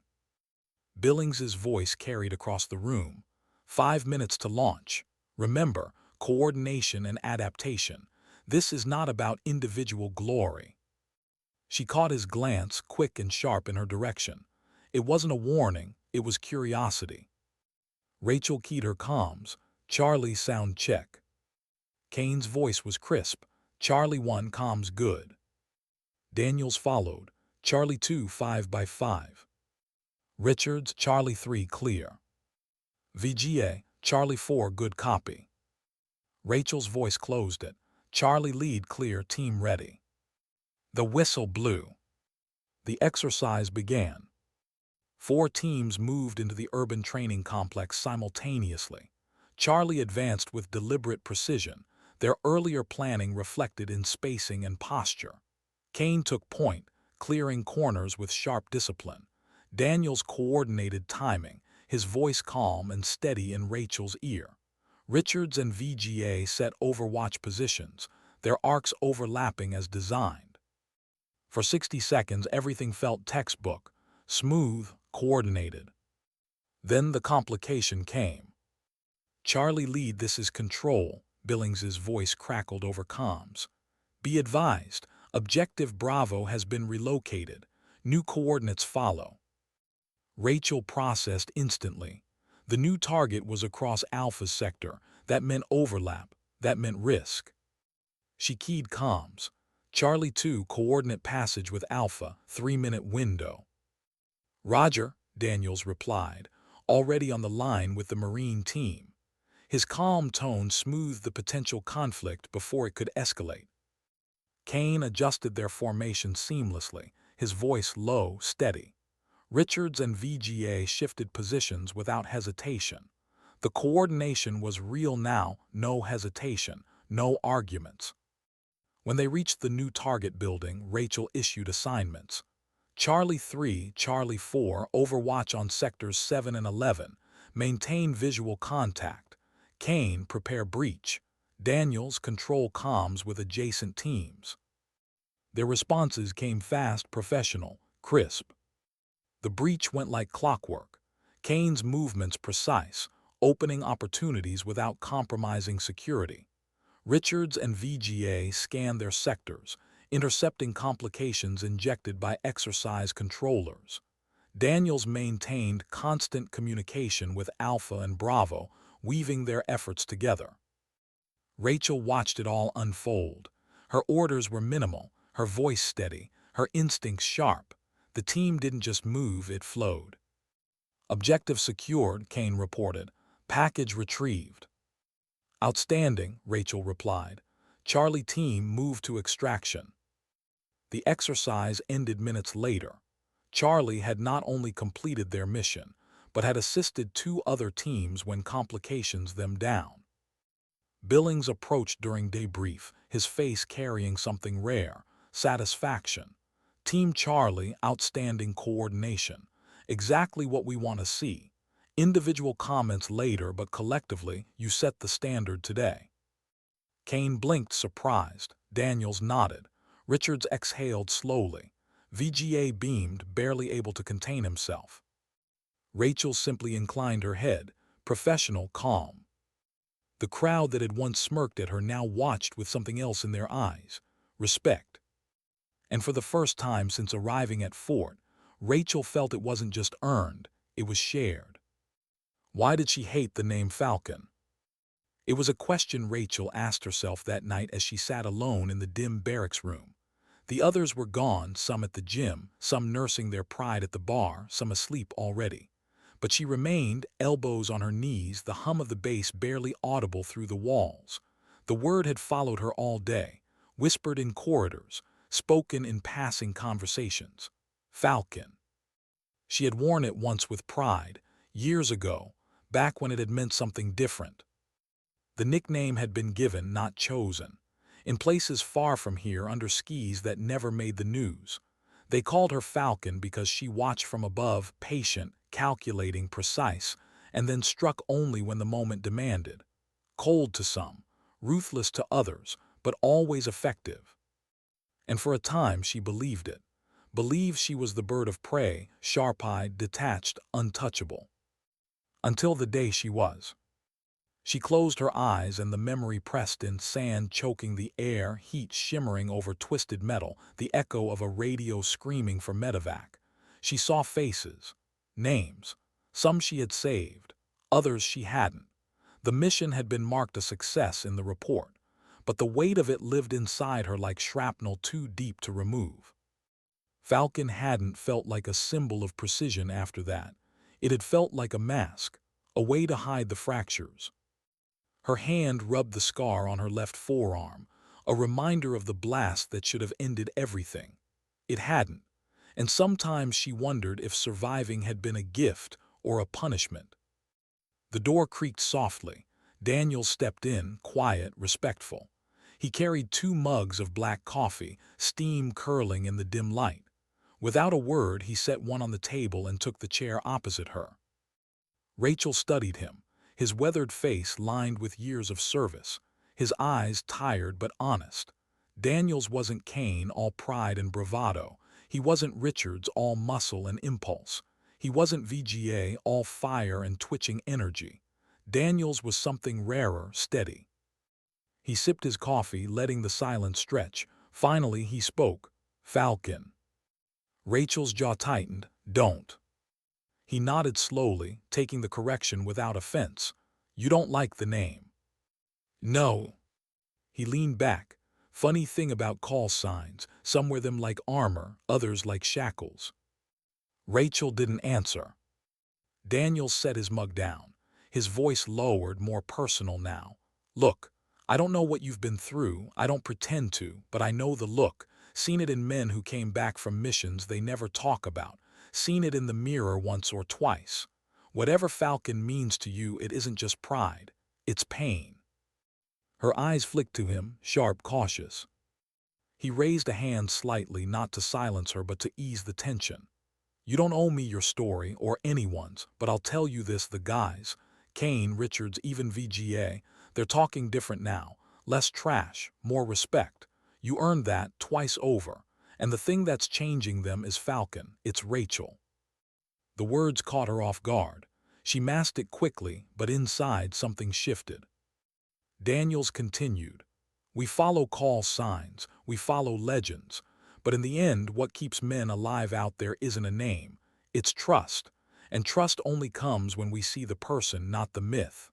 S1: Billings's voice carried across the room. 5 minutes to launch. Remember, coordination and adaptation. This is not about individual glory. She caught his glance, quick and sharp, in her direction. It wasn't a warning, it was curiosity. Rachel keyed her comms. Charlie, sound check. Kane's voice was crisp. Charlie 1, comms good. Daniels followed. Charlie 2, 5 by 5. Richards, Charlie 3, clear. VGA, Charlie 4, good copy. Rachel's voice closed it. Charlie lead clear, team ready. The whistle blew. The exercise began. 4 teams moved into the urban training complex simultaneously. Charlie advanced with deliberate precision, their earlier planning reflected in spacing and posture. Kane took point, clearing corners with sharp discipline. Daniels coordinated timing, his voice calm and steady in Rachel's ear. Richards and VGA set overwatch positions, their arcs overlapping as designed. For 60 seconds, everything felt textbook, smooth, coordinated. Then the complication came. Charlie lead, this is control, Billings's voice crackled over comms. Be advised, objective Bravo has been relocated. New coordinates follow. Rachel processed instantly. The new target was across Alpha's sector. That meant overlap. That meant risk. She keyed comms. Charlie 2, coordinate passage with Alpha, 3-minute window. Roger, Daniels replied, already on the line with the Marine team. His calm tone smoothed the potential conflict before it could escalate. Kane adjusted their formation seamlessly, his voice low, steady. Richards and VGA shifted positions without hesitation. The coordination was real now, no hesitation, no arguments. When they reached the new target building, Rachel issued assignments. Charlie 3, Charlie 4, overwatch on sectors 7 and 11, maintain visual contact. Kane, prepare breach. Daniels, control comms with adjacent teams. Their responses came fast, professional, crisp. The breach went like clockwork. Kane's movements precise, opening opportunities without compromising security. Richards and VGA scanned their sectors, intercepting complications injected by exercise controllers. Daniels maintained constant communication with Alpha and Bravo, weaving their efforts together. Rachel watched it all unfold. Her orders were minimal, her voice steady, her instincts sharp. The team didn't just move, it flowed. Objective secured, Kane reported. Package retrieved. Outstanding, Rachel replied. Charlie team moved to extraction. The exercise ended minutes later. Charlie had not only completed their mission, but had assisted 2 other teams when complications them down. Billings approached during debrief, his face carrying something rare, satisfaction. Team Charlie, outstanding coordination. Exactly what we want to see. Individual comments later, but collectively, you set the standard today. Kane blinked, surprised. Daniels nodded. Richards exhaled slowly. VGA beamed, barely able to contain himself. Rachel simply inclined her head, professional, calm. The crowd that had once smirked at her now watched with something else in their eyes, respect. And for the first time since arriving at Fort, Rachel felt it wasn't just earned, it was shared. Why did she hate the name Falcon? It was a question Rachel asked herself that night as she sat alone in the dim barracks room. The others were gone, some at the gym, some nursing their pride at the bar, some asleep already. But she remained, elbows on her knees, the hum of the bass barely audible through the walls. The word had followed her all day, whispered in corridors, spoken in passing conversations. Falcon. She had worn it once with pride, years ago, back when it had meant something different. The nickname had been given, not chosen. In places far from here, under skis that never made the news. They called her Falcon because she watched from above, patient, calculating, precise, and then struck only when the moment demanded. Cold to some, ruthless to others, but always effective. And for a time she believed it. Believed she was the bird of prey, sharp-eyed, detached, untouchable. Until the day she was. She closed her eyes and the memory pressed in, sand choking the air, heat shimmering over twisted metal, the echo of a radio screaming for medevac. She saw faces, names. Some she had saved, others she hadn't. The mission had been marked a success in the report, but the weight of it lived inside her like shrapnel too deep to remove. Falcon hadn't felt like a symbol of precision after that. It had felt like a mask, a way to hide the fractures. Her hand rubbed the scar on her left forearm, a reminder of the blast that should have ended everything. It hadn't, and sometimes she wondered if surviving had been a gift or a punishment. The door creaked softly. Daniel stepped in, quiet, respectful. He carried 2 mugs of black coffee, steam curling in the dim light. Without a word, he set one on the table and took the chair opposite her. Rachel studied him, his weathered face lined with years of service, his eyes tired but honest. Daniels wasn't Kane, all pride and bravado. He wasn't Richards, all muscle and impulse. He wasn't VGA, all fire and twitching energy. Daniels was something rarer, steady. He sipped his coffee, letting the silence stretch. Finally, he spoke. Falcon. Rachel's jaw tightened. Don't. He nodded slowly, taking the correction without offense. You don't like the name. No. He leaned back. Funny thing about call signs, some wear them like armor, others like shackles. Rachel didn't answer. Daniel set his mug down. His voice lowered, more personal now. Look, I don't know what you've been through, I don't pretend to, but I know the look. Seen it in men who came back from missions they never talk about. Seen it in the mirror once or twice. Whatever Falcon means to you, it isn't just pride, it's pain. Her eyes flicked to him, sharp, cautious. He raised a hand slightly, not to silence her but to ease the tension. You don't owe me your story, or anyone's, but I'll tell you this, the guys, Kane, Richards, even VGA, they're talking different now. Less trash, more respect. You earned that twice over. And the thing that's changing them is Falcon, it's Rachel. The words caught her off guard. She masked it quickly, but inside something shifted. Daniels continued. We follow call signs, we follow legends, but in the end what keeps men alive out there isn't a name, it's trust, and trust only comes when we see the person, not the myth.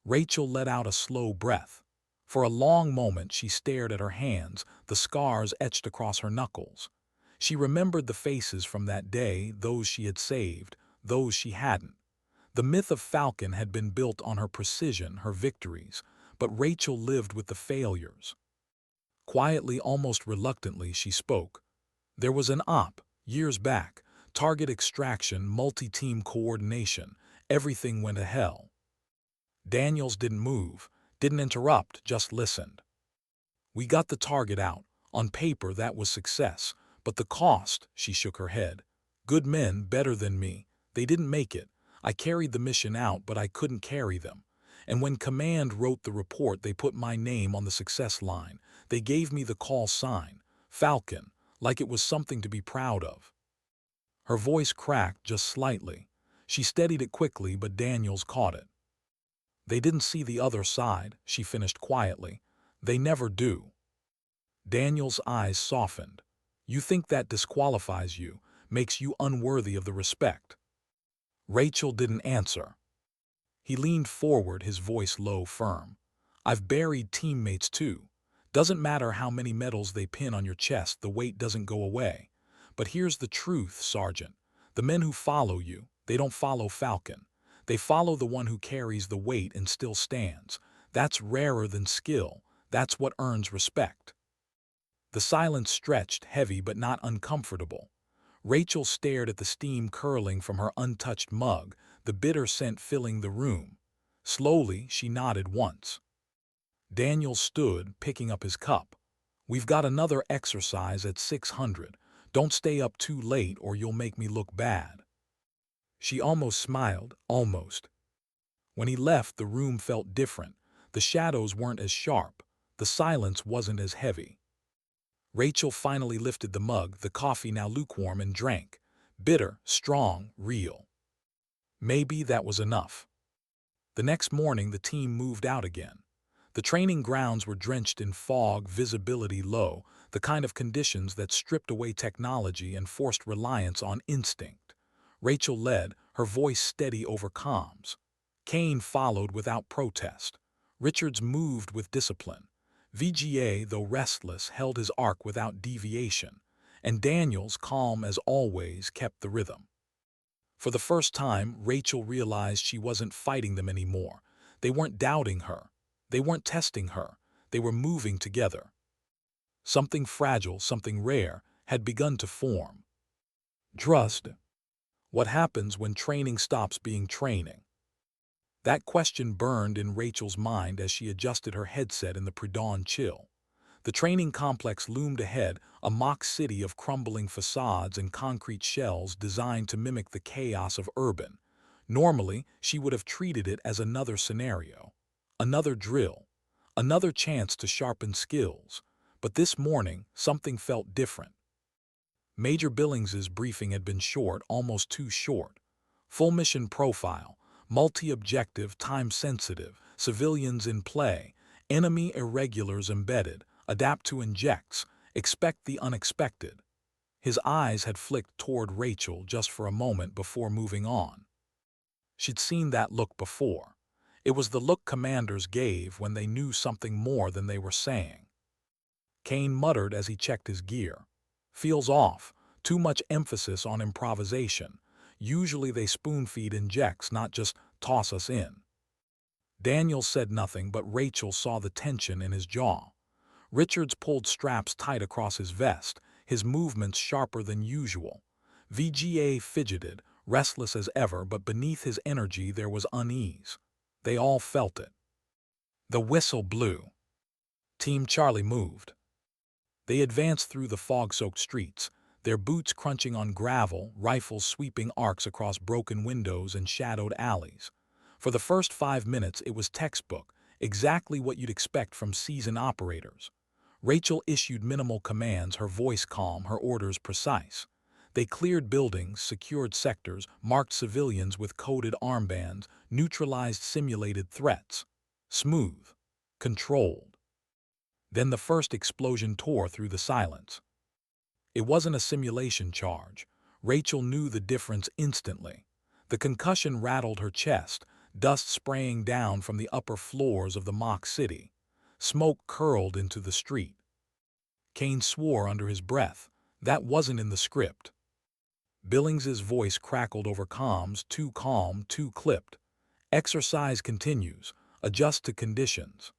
S1: Rachel let out a slow breath. For a long moment she stared at her hands, the scars etched across her knuckles. She remembered the faces from that day, those she had saved, those she hadn't. The myth of Falcon had been built on her precision, her victories, but Rachel lived with the failures. Quietly, almost reluctantly, she spoke. There was an op, years back, target extraction, multi-team coordination. Everything went to hell. Daniels didn't move, didn't interrupt, just listened. We got the target out. On paper, that was success. But the cost, she shook her head. Good men, better than me, they didn't make it. I carried the mission out, but I couldn't carry them. And when Command wrote the report, they put my name on the success line. They gave me the call sign, Falcon, like it was something to be proud of. Her voice cracked just slightly. She steadied it quickly, but Daniels caught it. They didn't see the other side, she finished quietly. They never do. Daniels' eyes softened. You think that disqualifies you, makes you unworthy of the respect. Rachel didn't answer. He leaned forward, his voice low, firm. I've buried teammates too. Doesn't matter how many medals they pin on your chest, the weight doesn't go away. But here's the truth, Sergeant. The men who follow you, they don't follow Falcon. They follow the one who carries the weight and still stands. That's rarer than skill. That's what earns respect. The silence stretched, heavy but not uncomfortable. Rachel stared at the steam curling from her untouched mug, the bitter scent filling the room. Slowly, she nodded once. Daniel stood, picking up his cup. We've got another exercise at 600. Don't stay up too late or you'll make me look bad. She almost smiled, almost. When he left, the room felt different. The shadows weren't as sharp. The silence wasn't as heavy. Rachel finally lifted the mug, the coffee now lukewarm, and drank. Bitter, strong, real. Maybe that was enough. The next morning, the team moved out again. The training grounds were drenched in fog, visibility low, the kind of conditions that stripped away technology and forced reliance on instinct. Rachel led, her voice steady over comms. Kane followed without protest. Richards moved with discipline. VGA, though restless, held his arc without deviation. And Daniels, calm as always, kept the rhythm. For the first time, Rachel realized she wasn't fighting them anymore. They weren't doubting her. They weren't testing her. They were moving together. Something fragile, something rare, had begun to form. Trust. What happens when training stops being training? That question burned in Rachel's mind as she adjusted her headset in the pre-dawn chill. The training complex loomed ahead, a mock city of crumbling facades and concrete shells designed to mimic the chaos of urban. Normally, she would have treated it as another scenario, another drill, another chance to sharpen skills. But this morning, something felt different. Major Billings's briefing had been short, almost too short. Full mission profile, multi-objective, time-sensitive, civilians in play, enemy irregulars embedded, adapt to injects, expect the unexpected. His eyes had flicked toward Rachel just for a moment before moving on. She'd seen that look before. It was the look commanders gave when they knew something more than they were saying. Kane muttered as he checked his gear. Feels off, too much emphasis on improvisation. Usually they spoon-feed injects, not just toss us in. Daniel said nothing, but Rachel saw the tension in his jaw. Richards pulled straps tight across his vest, his movements sharper than usual. VGA fidgeted, restless as ever, but beneath his energy there was unease. They all felt it. The whistle blew. Team Charlie moved. They advanced through the fog-soaked streets, their boots crunching on gravel, rifles sweeping arcs across broken windows and shadowed alleys. For the first 5 minutes it was textbook, exactly what you'd expect from seasoned operators. Rachel issued minimal commands, her voice calm, her orders precise. They cleared buildings, secured sectors, marked civilians with coded armbands, neutralized simulated threats. Smooth. Controlled. Then the first explosion tore through the silence. It wasn't a simulation charge. Rachel knew the difference instantly. The concussion rattled her chest, dust spraying down from the upper floors of the mock city. Smoke curled into the street. Kane swore under his breath. That wasn't in the script. Billings's voice crackled over comms, too calm, too clipped. Exercise continues. Adjust to conditions.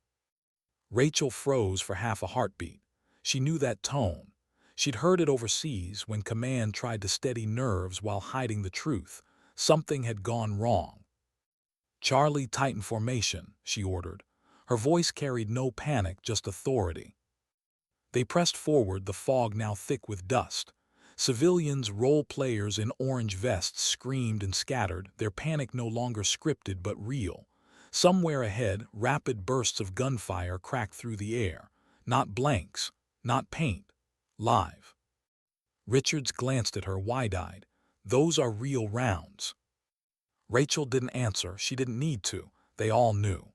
S1: Rachel froze for half a heartbeat. She knew that tone. She'd heard it overseas when command tried to steady nerves while hiding the truth. Something had gone wrong. Charlie, tighten formation, she ordered. Her voice carried no panic, just authority. They pressed forward, the fog now thick with dust. Civilians, role players in orange vests, screamed and scattered, their panic no longer scripted but real. Somewhere ahead, rapid bursts of gunfire cracked through the air. Not blanks, not paint. Live. Richards glanced at her wide-eyed. Those are real rounds. Rachel didn't answer. She didn't need to. They all knew.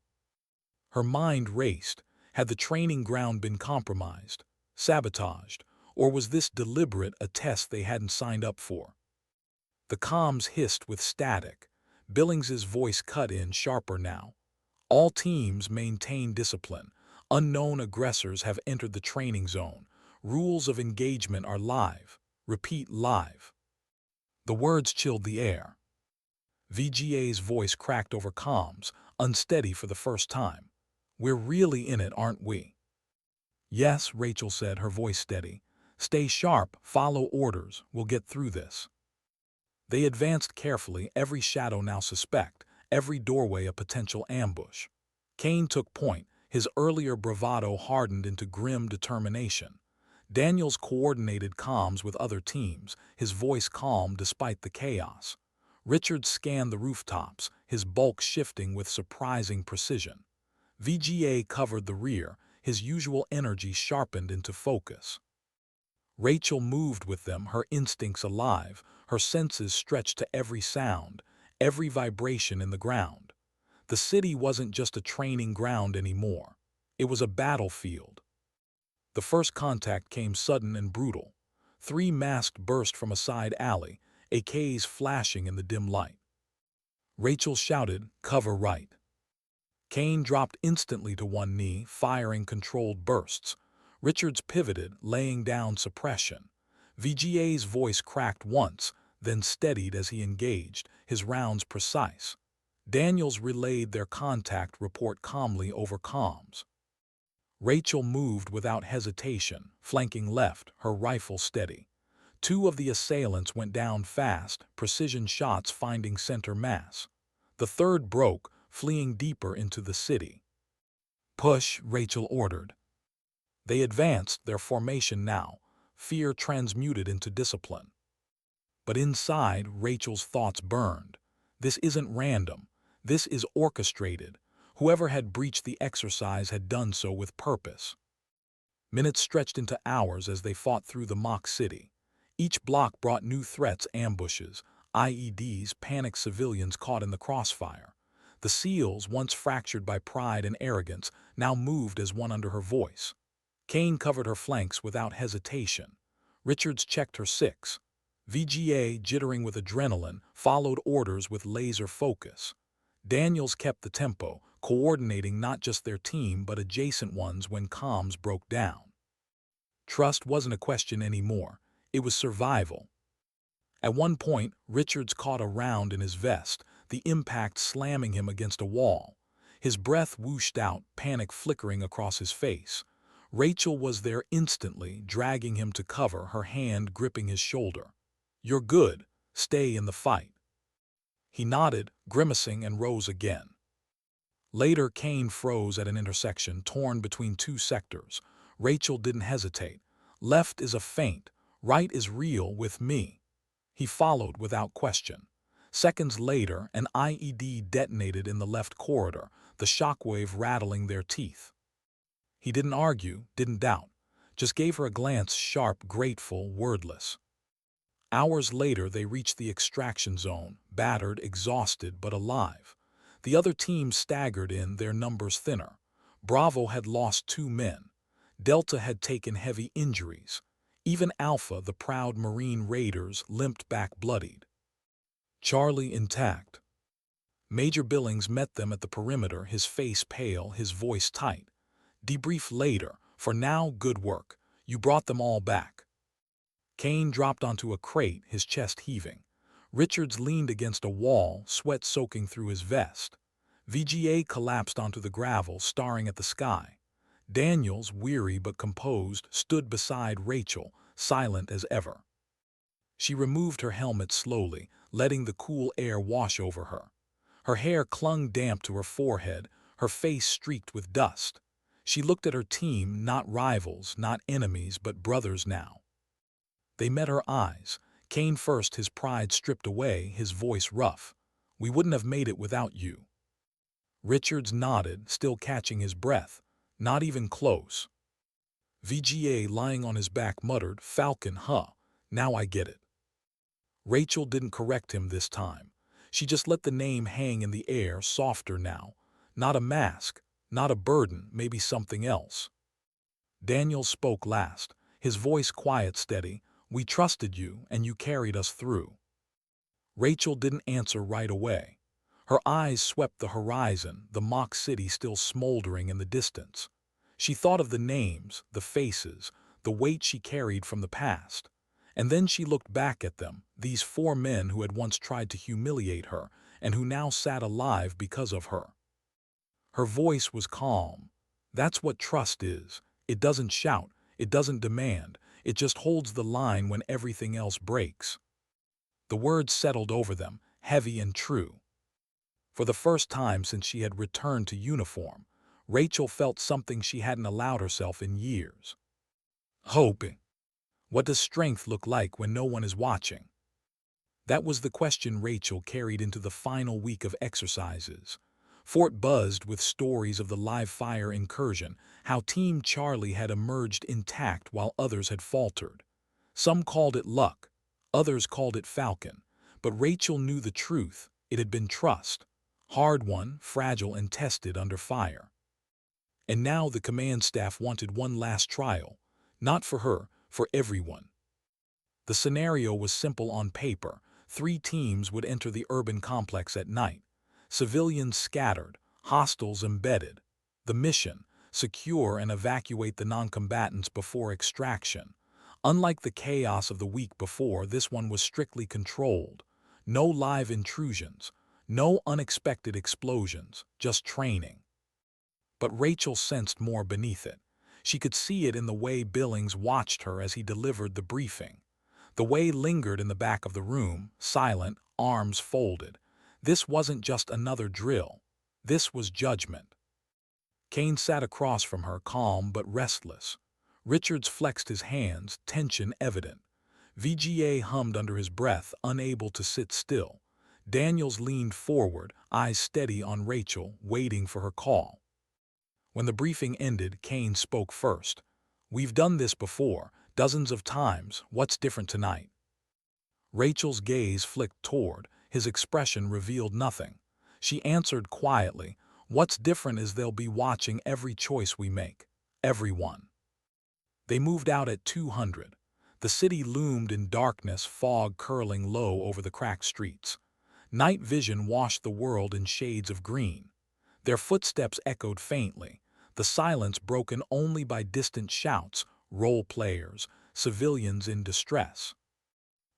S1: Her mind raced. Had the training ground been compromised, sabotaged, or was this deliberate, a test they hadn't signed up for? The comms hissed with static. Billings's voice cut in sharper now. All teams maintain discipline. Unknown aggressors have entered the training zone. Rules of engagement are live. Repeat, live. The words chilled the air. VGA's voice cracked over comms, unsteady for the first time. We're really in it, aren't we? Yes, Rachel said, her voice steady. Stay sharp, follow orders, we'll get through this. They advanced carefully, every shadow now suspect, every doorway a potential ambush. Kane took point, his earlier bravado hardened into grim determination. Daniels coordinated comms with other teams, his voice calm despite the chaos. Richards scanned the rooftops, his bulk shifting with surprising precision. VGA covered the rear, his usual energy sharpened into focus. Rachel moved with them, her instincts alive, her senses stretched to every sound, every vibration in the ground. The city wasn't just a training ground anymore. It was a battlefield. The first contact came sudden and brutal. 3 masked burst from a side alley, AKs flashing in the dim light. Rachel shouted, "Cover right." Kane dropped instantly to one knee, firing controlled bursts. Richards pivoted, laying down suppression. VGA's voice cracked once, then steadied as he engaged, his rounds precise. Daniels relayed their contact report calmly over comms. Rachel moved without hesitation, flanking left, her rifle steady. 2 of the assailants went down fast, precision shots finding center mass. The third broke, fleeing deeper into the city. Push, Rachel ordered. They advanced, their formation now, fear transmuted into discipline. But inside, Rachel's thoughts burned. This isn't random. This is orchestrated. Whoever had breached the exercise had done so with purpose. Minutes stretched into hours as they fought through the mock city. Each block brought new threats, ambushes, IEDs, panicked civilians caught in the crossfire. The SEALs, once fractured by pride and arrogance, now moved as one under her voice. Kane covered her flanks without hesitation. Richards checked her 6. VGA, jittering with adrenaline, followed orders with laser focus. Daniels kept the tempo, coordinating not just their team but adjacent ones when comms broke down. Trust wasn't a question anymore. It was survival. At one point, Richards caught a round in his vest, the impact slamming him against a wall. His breath whooshed out, panic flickering across his face. Rachel was there instantly, dragging him to cover, her hand gripping his shoulder. "You're good. Stay in the fight." He nodded, grimacing, and rose again. Later, Kane froze at an intersection torn between two sectors. Rachel didn't hesitate. Left is a feint, right is real with me. He followed without question. Seconds later, an IED detonated in the left corridor, the shockwave rattling their teeth. He didn't argue, didn't doubt, just gave her a glance, sharp, grateful, wordless. Hours later, they reached the extraction zone, battered, exhausted, but alive. The other teams staggered in, their numbers thinner. Bravo had lost 2 men. Delta had taken heavy injuries. Even Alpha, the proud Marine Raiders, limped back bloodied. Charlie intact. Major Billings met them at the perimeter, his face pale, his voice tight. Debrief later. For now, good work. You brought them all back. Kane dropped onto a crate, his chest heaving. Richards leaned against a wall, sweat soaking through his vest. VGA collapsed onto the gravel, staring at the sky. Daniels, weary but composed, stood beside Rachel, silent as ever. She removed her helmet slowly, letting the cool air wash over her. Her hair clung damp to her forehead, her face streaked with dust. She looked at her team, not rivals, not enemies, but brothers now. They met her eyes. Kane first, his pride stripped away, his voice rough. We wouldn't have made it without you. Richards nodded, still catching his breath. Not even close. VGA, lying on his back, muttered, Falcon, huh? Now I get it. Rachel didn't correct him this time. She just let the name hang in the air, softer now. Not a mask, not a burden, maybe something else. Daniel spoke last, his voice quiet, steady. We trusted you, and you carried us through. Rachel didn't answer right away. Her eyes swept the horizon, the mock city still smoldering in the distance. She thought of the names, the faces, the weight she carried from the past. And then she looked back at them, these 4 men who had once tried to humiliate her, and who now sat alive because of her. Her voice was calm. That's what trust is. It doesn't shout, it doesn't demand, it just holds the line when everything else breaks. The words settled over them, heavy and true. For the first time since she had returned to uniform, Rachel felt something she hadn't allowed herself in years. Hoping. What does strength look like when no one is watching? That was the question Rachel carried into the final week of exercises. Fort buzzed with stories of the live fire incursion, how Team Charlie had emerged intact while others had faltered. Some called it luck, others called it Falcon, but Rachel knew the truth. It had been trust. Hard-won, fragile, and tested under fire. And now the command staff wanted one last trial, not for her, for everyone. The scenario was simple on paper. 3 teams would enter the urban complex at night. Civilians scattered, hostiles embedded. The mission, secure and evacuate the non-combatants before extraction. Unlike the chaos of the week before, this one was strictly controlled. No live intrusions, no unexpected explosions, just training. But Rachel sensed more beneath it. She could see it in the way Billings watched her as he delivered the briefing. The way lingered in the back of the room, silent, arms folded. This wasn't just another drill. This was judgment. Kane sat across from her, calm but restless. Richards flexed his hands, tension evident. VGA hummed under his breath, unable to sit still. Daniels leaned forward, eyes steady on Rachel, waiting for her call. When the briefing ended, Kane spoke first. We've done this before, dozens of times. What's different tonight? Rachel's gaze flicked toward. His expression revealed nothing. She answered quietly, what's different is they'll be watching every choice we make. Everyone. They moved out at 200. The city loomed in darkness, fog curling low over the cracked streets. Night vision washed the world in shades of green. Their footsteps echoed faintly, the silence broken only by distant shouts, role players, civilians in distress.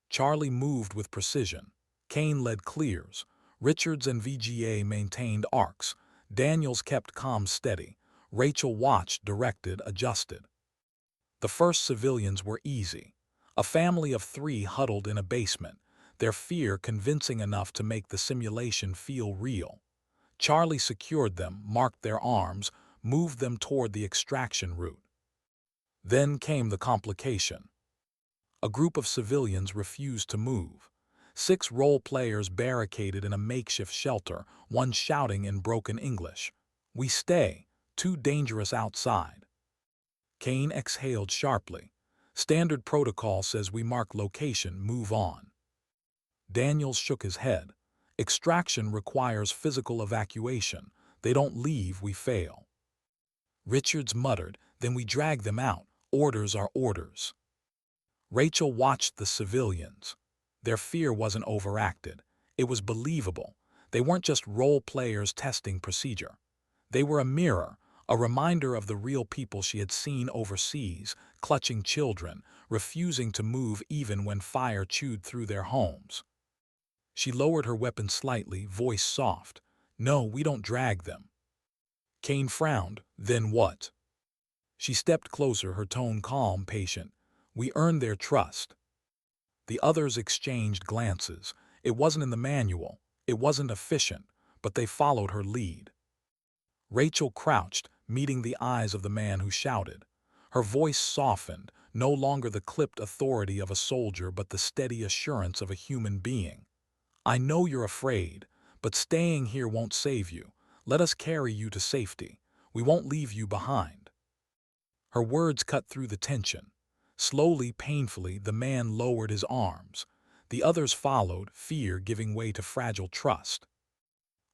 S1: Charlie moved with precision. Kane led clears. Richards and VGA maintained arcs. Daniels kept comms steady. Rachel watched, directed, adjusted. The first civilians were easy. A family of 3 huddled in a basement. their fear convincing enough to make the simulation feel real. Charlie secured them, marked their arms, moved them toward the extraction route. Then came the complication. A group of civilians refused to move. 6 role players barricaded in a makeshift shelter, one shouting in broken English, "We stay, too dangerous outside." Kane exhaled sharply. "Standard protocol says we mark location, move on." Daniels shook his head. "Extraction requires physical evacuation. They don't leave, we fail." Richards muttered, "Then we drag them out. Orders are orders." Rachel watched the civilians. Their fear wasn't overacted. It was believable. They weren't just role players testing procedure. They were a mirror, a reminder of the real people she had seen overseas, clutching children, refusing to move even when fire chewed through their homes. She lowered her weapon slightly, voice soft. "No, we don't drag them." Kane frowned. "Then what?" She stepped closer, her tone calm, patient. "We earn their trust." The others exchanged glances. It wasn't in the manual. It wasn't efficient, but they followed her lead. Rachel crouched, meeting the eyes of the man who shouted. Her voice softened, no longer the clipped authority of a soldier but the steady assurance of a human being. "I know you're afraid, but staying here won't save you. Let us carry you to safety. We won't leave you behind." Her words cut through the tension. Slowly, painfully, the man lowered his arms. The others followed, fear giving way to fragile trust.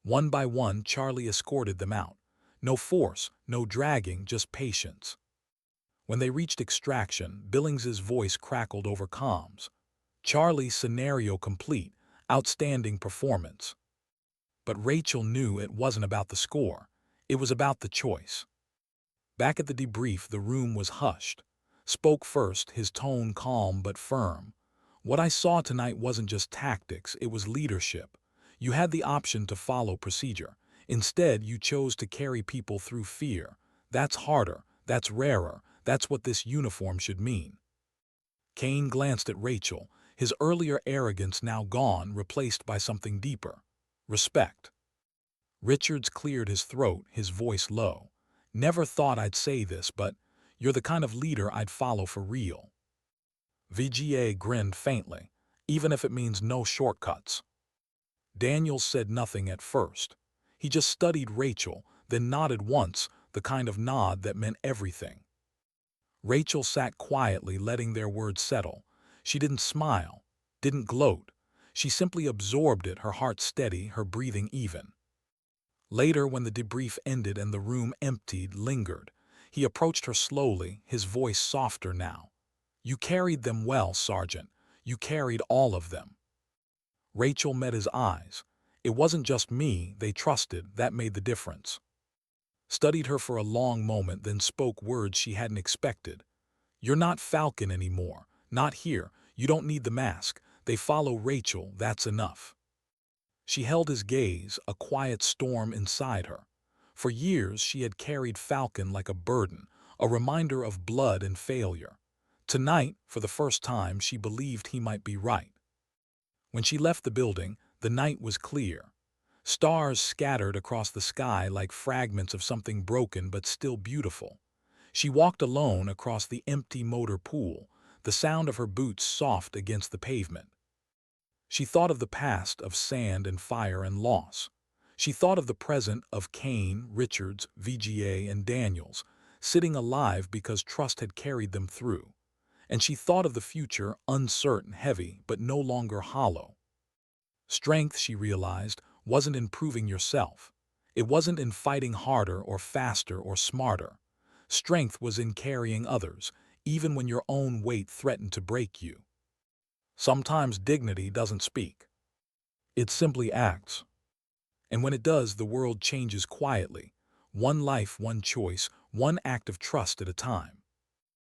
S1: One by one, Charlie escorted them out. No force, no dragging, just patience. When they reached extraction, Billings's voice crackled over comms. "Charlie, scenario complete. Outstanding performance." But Rachel knew it wasn't about the score. It was about the choice. Back at the debrief, the room was hushed. Spoke first, his tone calm but firm. "What I saw tonight wasn't just tactics, it was leadership. You had the option to follow procedure. Instead, you chose to carry people through fear. That's harder, that's rarer, that's what this uniform should mean." Kane glanced at Rachel, his earlier arrogance now gone, replaced by something deeper. Respect. Richards cleared his throat, his voice low. "Never thought I'd say this, but you're the kind of leader I'd follow for real." VGA grinned faintly, "Even if it means no shortcuts." Daniels said nothing at first. He just studied Rachel, then nodded once, the kind of nod that meant everything. Rachel sat quietly, letting their words settle. She didn't smile, didn't gloat. She simply absorbed it, her heart steady, her breathing even. Later, when the debrief ended and the room emptied, lingered, he approached her slowly, his voice softer now. "You carried them well, Sergeant. You carried all of them." Rachel met his eyes. "It wasn't just me they trusted, that made the difference." Studied her for a long moment, then spoke words she hadn't expected. "You're not Falcon anymore. Not here. You don't need the mask. They follow Rachel, that's enough." She held his gaze, a quiet storm inside her. For years she had carried Falcon like a burden, a reminder of blood and failure. Tonight, for the first time, she believed he might be right. When she left the building, the night was clear. Stars scattered across the sky like fragments of something broken but still beautiful. She walked alone across the empty motor pool, the sound of her boots soft against the pavement. She thought of the past, of sand and fire and loss. She thought of the present, of Kane, Richards, VGA, and Daniels, sitting alive because trust had carried them through. And she thought of the future, uncertain, heavy, but no longer hollow. Strength, she realized, wasn't in proving yourself. It wasn't in fighting harder or faster or smarter. Strength was in carrying others, even when your own weight threatened to break you. Sometimes dignity doesn't speak. It simply acts. And when it does, the world changes quietly. One life, one choice, one act of trust at a time.